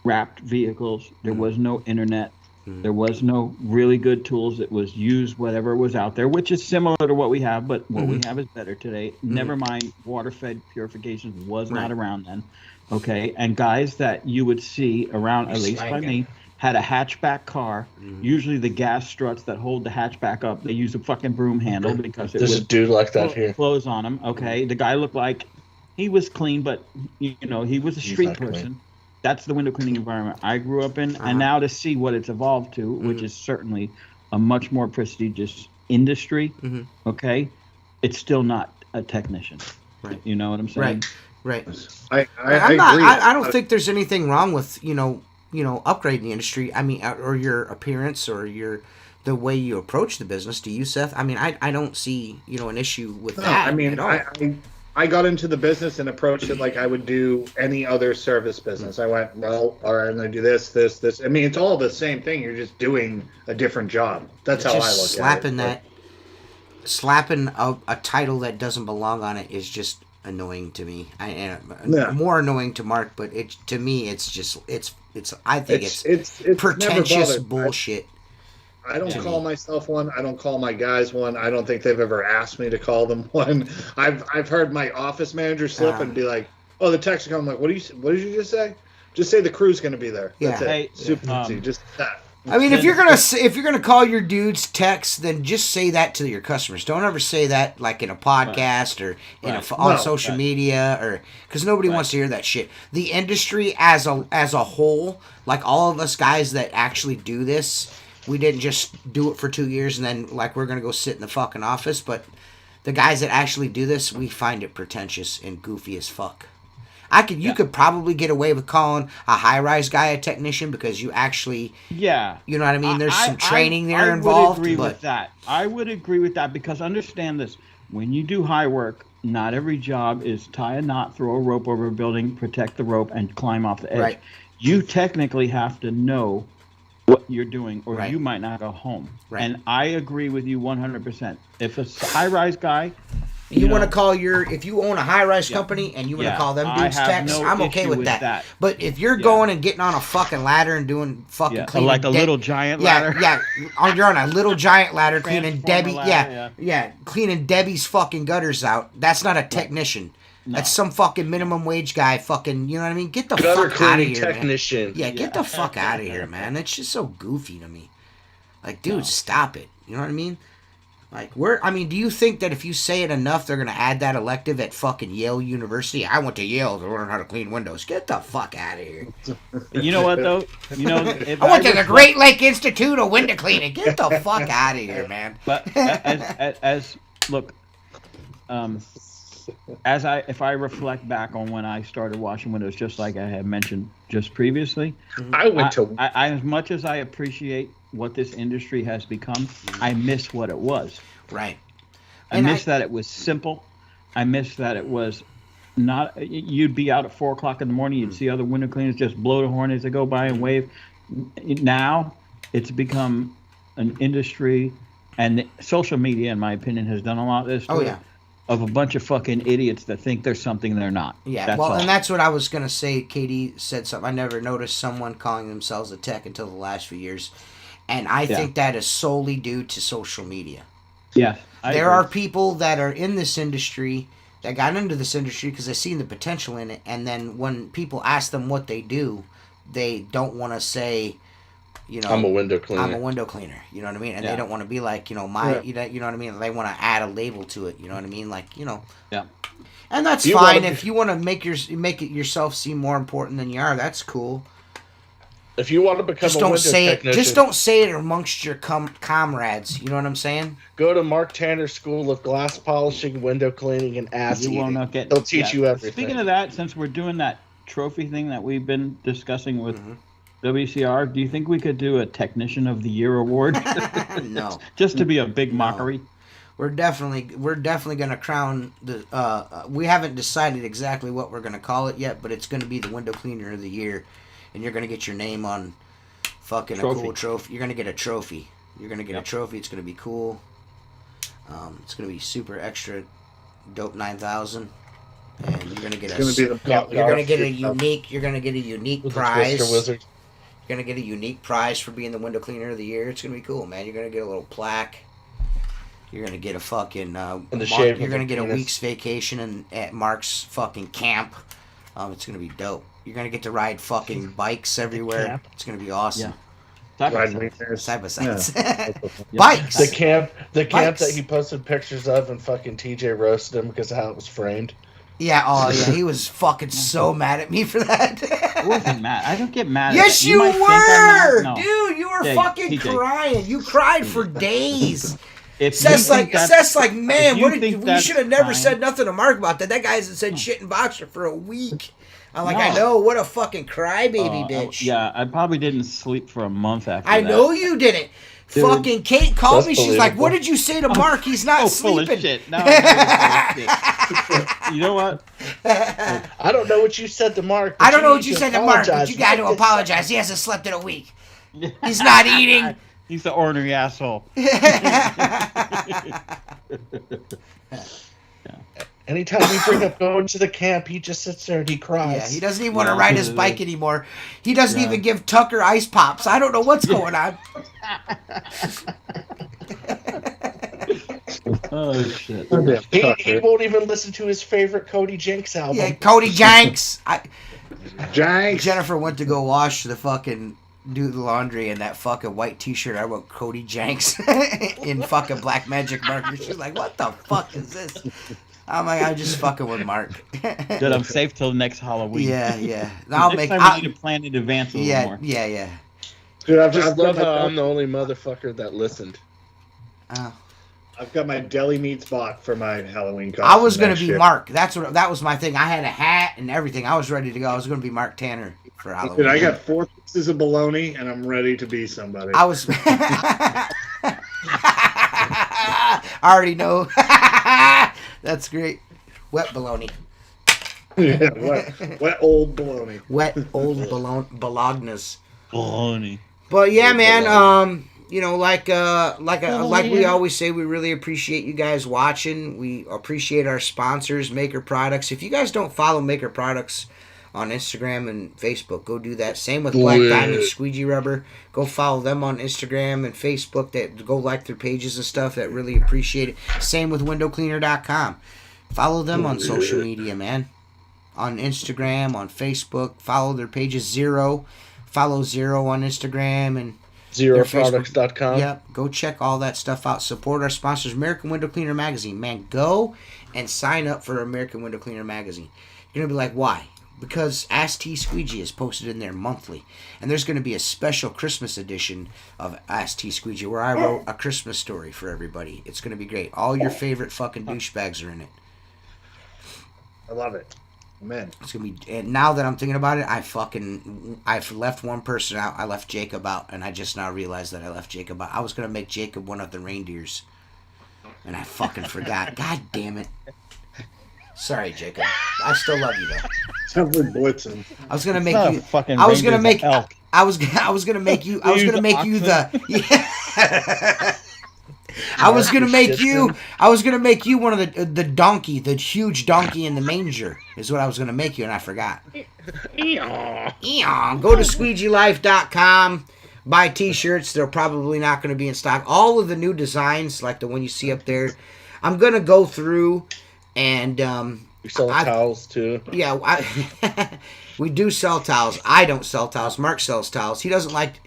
wrapped vehicles. There was no internet. There was no really good tools. It was use whatever was out there, which is similar to what we have, but what we have is better today. Never mind, water-fed purification was not around then. Okay, and guys that you would see around, at least by me, had a hatchback car. Usually the gas struts that hold the hatchback up, they use a fucking broom handle because there's a dude like that here. Clothes on him. Okay, the guy looked like he was clean, but he was a street person. Clean. That's the window cleaning environment I grew up in, and now to see what it's evolved to, which is certainly a much more prestigious industry. Okay, it's still not a technician. Right. You know what I'm saying? Right. I agree. Agree. I don't think there's anything wrong with upgrading the industry. I mean, or your appearance or the way you approach the business. Do you, Seth? I mean, I don't see an issue with that. I mean, at all. I got into the business and approached it like I would do any other service business. I went, well, all right, I'm going to do this. I mean, it's all the same thing. You're just doing a different job. That's how I look at it. Slapping a title that doesn't belong on it is just annoying to me. More annoying to Mark, but to me, it's pretentious bullshit. I don't call myself one. I don't call my guys one. I don't think they've ever asked me to call them one. I've heard my office manager slip and be like, "Oh, the text will come." I'm like, "What did you just say?" Just say the crew's going to be there. Yeah. That's it. Super easy. Just that. I mean, if you're gonna call your dudes text, then just say that to your customers. Don't ever say that like in a podcast or on social media, or because nobody wants to hear that shit. The industry as a whole, like all of us guys that actually do this, we didn't just do it for 2 years and then like we're gonna go sit in the fucking office. But the guys that actually do this, we find it pretentious and goofy as fuck. You could probably get away with calling a high-rise guy a technician because you actually, you know what I mean? There's some training there involved. I would agree with that because understand this. When you do high work, not every job is tie a knot, throw a rope over a building, protect the rope, and climb off the edge. Right. You technically have to know what you're doing or you might not go home. Right. And I agree with you 100%. If a high-rise guy... You want to call if you own a high-rise company and you want to call them dudes techs, I'm okay with that. But if you're going and getting on a fucking ladder and doing fucking cleaning... Like a little giant ladder? Yeah, you're on a little giant ladder cleaning Debbie... cleaning Debbie's fucking gutters out. That's not a technician. No. That's some fucking minimum wage guy fucking... You know what I mean? Get the fuck out of here, technician. Man. Yeah, get the fuck out of here, man. It's just so goofy to me. Like, dude, stop it. You know what I mean? Like, do you think that if you say it enough, they're going to add that elective at fucking Yale University? I went to Yale to learn how to clean windows. Get the fuck out of here. You know what, though? I went to the Great Lake Institute of Window Cleaning. Get the fuck out of here, man. But if I reflect back on when I started washing windows, just like I had mentioned just previously, I as much as I appreciate what this industry has become, I miss what it was. Right. I miss that it was simple. I miss that it was not. You'd be out at 4 o'clock in the morning. You'd see other window cleaners just blow the horn as they go by and wave. Now it's become an industry, and social media, in my opinion, has done a lot of this. Of a bunch of fucking idiots that think there's something they're not. Yeah, and that's what I was going to say. Katie said something. I never noticed someone calling themselves a tech until the last few years. And I think that is solely due to social media. Yeah. There are people that are in this industry that got into this industry because they seen the potential in it. And then when people ask them what they do, they don't want to say, I'm a window cleaner. I'm a window cleaner. You know what I mean? And they don't want to be like, you know what I mean? They want to add a label to it. You know what I mean? Like, Yeah. And that's fine. If you want to make it yourself seem more important than you are, that's cool. If you want to become a window technician, just don't say it amongst your comrades. You know what I'm saying? Go to Mark Tanner's School of Glass Polishing, Window Cleaning, and Ass Eating. He'll teach you everything. Speaking of that, since we're doing that trophy thing that we've been discussing with WCR, do you think we could do a Technician of the Year award? No. Just to be a big mockery? we're definitely gonna crown the. We haven't decided exactly what we're gonna call it yet, but it's gonna be the window cleaner of the year, and you're gonna get your name on fucking a cool trophy. You're gonna get a trophy. You're gonna get a trophy. It's gonna be cool. It's gonna be super extra dope 9000, and you're gonna get you're gonna get a unique prize. You're gonna get a unique prize for being the window cleaner of the year. It's gonna be cool, man. You're gonna get a little plaque. You're gonna get a fucking you're gonna get a week's vacation at Mark's fucking camp. It's gonna be dope. You're gonna get to ride fucking bikes everywhere. It's gonna be awesome. Side by side. Bikes. The camp that he posted pictures of, and fucking TJ roasted him because of how it was framed. Yeah, he was fucking so mad at me for that. I wasn't mad. I don't get mad. Yes, you were, dude. You were fucking crying. You cried for days. Seth's like, man, we should have never said nothing to Mark about that. That guy hasn't said shit in Boxer for a week. I'm like, I know, what a fucking crybaby bitch. Yeah, I probably didn't sleep for a month after that. I know you didn't. Dude, fucking Kate called me. She's like, what did you say to Mark? He's not sleeping. Full of shit. No, I'm full of shit. You know what? I don't know what you said to Mark. I don't know what you said to Mark, but you got to apologize. He hasn't slept in a week. He's not eating. He's the ornery asshole. Anytime we bring up going to the camp, he just sits there and he cries. Yeah, he doesn't even want to ride his bike anymore. He doesn't even give Tucker ice pops. I don't know what's going on. Oh, shit. He won't even listen to his favorite Cody Jenks album. Yeah, Cody Jenks. Jenks. Jennifer went to go wash the fucking... do the laundry, and that fucking white t-shirt I wrote Cody Jenks in fucking black magic marker. She's like, what the fuck is this? I'm like, I'm just fucking with Mark. Dude, I'm safe till next Halloween. Yeah. I'll make. We need to plan in advance a little more. Yeah. Dude, I just love how I'm the only motherfucker that listened. I've got my deli meats bought for my Halloween costume. I was gonna be Mark. That was my thing. I had a hat and everything. I was ready to go. I was gonna be Mark Tanner for Halloween. Dude, I got 4 pieces of bologna, and I'm ready to be somebody. I was. I already know. That's great. Wet bologna. Yeah, wet old bologna. Wet old bolognas. Bologna. But yeah, man. You know, like we always say, we really appreciate you guys watching. We appreciate our sponsors, Maker Products. If you guys don't follow Maker Products on Instagram and Facebook, go do that. Same with Black Diamond Squeegee Rubber. Go follow them on Instagram and Facebook. Go like their pages and stuff. That really appreciate it. Same with windowcleaner.com. Follow them on social media, man. On Instagram, on Facebook. Follow their pages. Follow Zero on Instagram and ZeroProducts.com. Yep. Go check all that stuff out. Support our sponsors, American Window Cleaner Magazine. Man, go and sign up for American Window Cleaner Magazine. You're going to be like, why? Because Ask T Squeegee is posted in there monthly. And there's going to be a special Christmas edition of Ask T Squeegee where I wrote a Christmas story for everybody. It's going to be great. All your favorite fucking douchebags are in it. I love it. Man. It's going to be... And now that I'm thinking about it, I've left one person out. I left Jacob out. And I just now realized that I left Jacob out. I was going to make Jacob one of the reindeers. And I fucking forgot. God damn it. Sorry, Jacob. I still love you though. Sounds like Blitzen. I was gonna make you. I was gonna make. I was gonna make you. I was gonna make you the. Yeah. I was gonna make you. I was gonna make you one of the donkey, the huge donkey in the manger, is what I was gonna make you, and I forgot. Go to squeegeelife.com. Buy t-shirts. They're probably not going to be in stock. All of the new designs, like the one you see up there, I'm going to go through. And you sell towels too. Yeah, we do sell towels. I don't sell towels. Mark sells towels. He doesn't like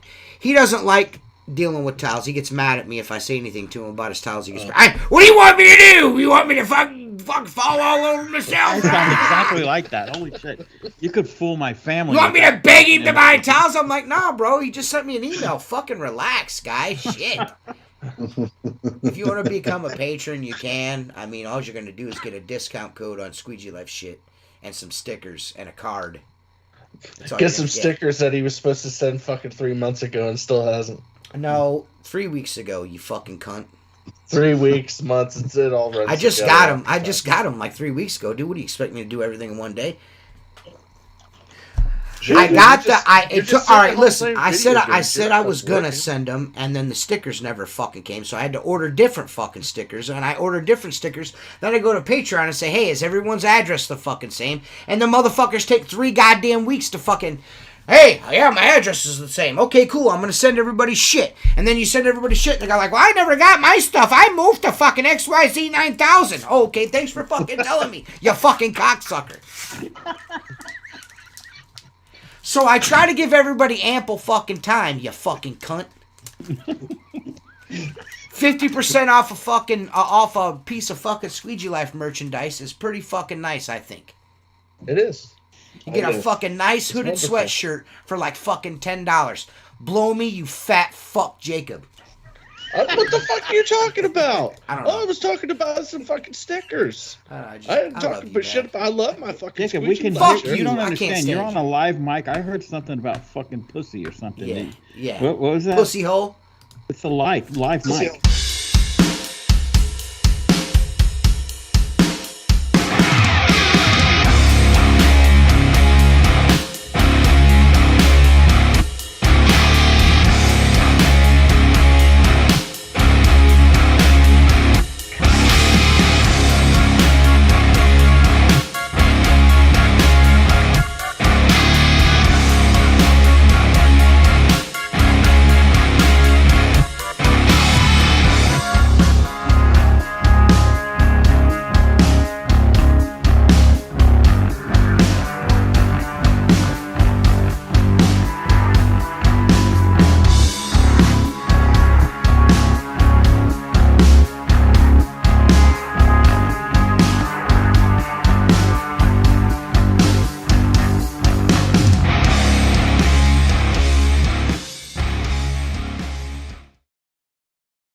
dealing with towels. He gets mad at me if I say anything to him about his towels. He gets what do you want me to do? You want me to fucking fall all over myself? I sound exactly like that. Holy shit! You could fool my family. You want me to beg him to buy towels? I'm like, nah, bro. He just sent me an email. Fucking relax, guy. Shit. If you want to become a patron, you can. I mean, all you're going to do is get a discount code on Squeegee Life shit and some stickers and a card. Get some stickers that he was supposed to send fucking 3 months ago and still hasn't. No, 3 weeks ago, you fucking cunt. 3 weeks, months, it's it all runs. I just together got all him. the I time. just got him like 3 weeks ago, dude. What do you expect me to do everything in one day? Dude, I got you the. just sent All the right, whole listen. same I video said game, I said dude. I was It's gonna working. send them, and then the stickers never fucking came. So I had to order different fucking stickers, and I ordered different stickers. Then I go to Patreon and say, "Hey, is everyone's address the fucking same?" And the motherfuckers take 3 goddamn weeks to fucking. Hey, yeah, my address is the same. Okay, cool. I'm gonna send everybody shit, and then you send everybody shit, and the guy like, "Well, I never got my stuff. I moved to fucking XYZ 9000." Oh, okay, thanks for fucking telling me, you fucking cocksucker. So I try to give everybody ample fucking time, you fucking cunt. 50% off a fucking off a piece of fucking Squeegee Life merchandise is pretty fucking nice, I think. It is. You get It a is. fucking nice It's hooded wonderful. sweatshirt for like fucking $10. Blow me, you fat fuck, Jacob. What the fuck are you talking about? I don't know. I was talking about some fucking stickers. I didn't love talk you, about shit. Dad. But I love my fucking Jacob, we Squeegee can. Life Fuck shirt. You don't you. I can't understand. You're stand on a live mic. I heard something about fucking pussy or something. Yeah, yeah. What was that? Pussy hole. It's a live Pussy mic.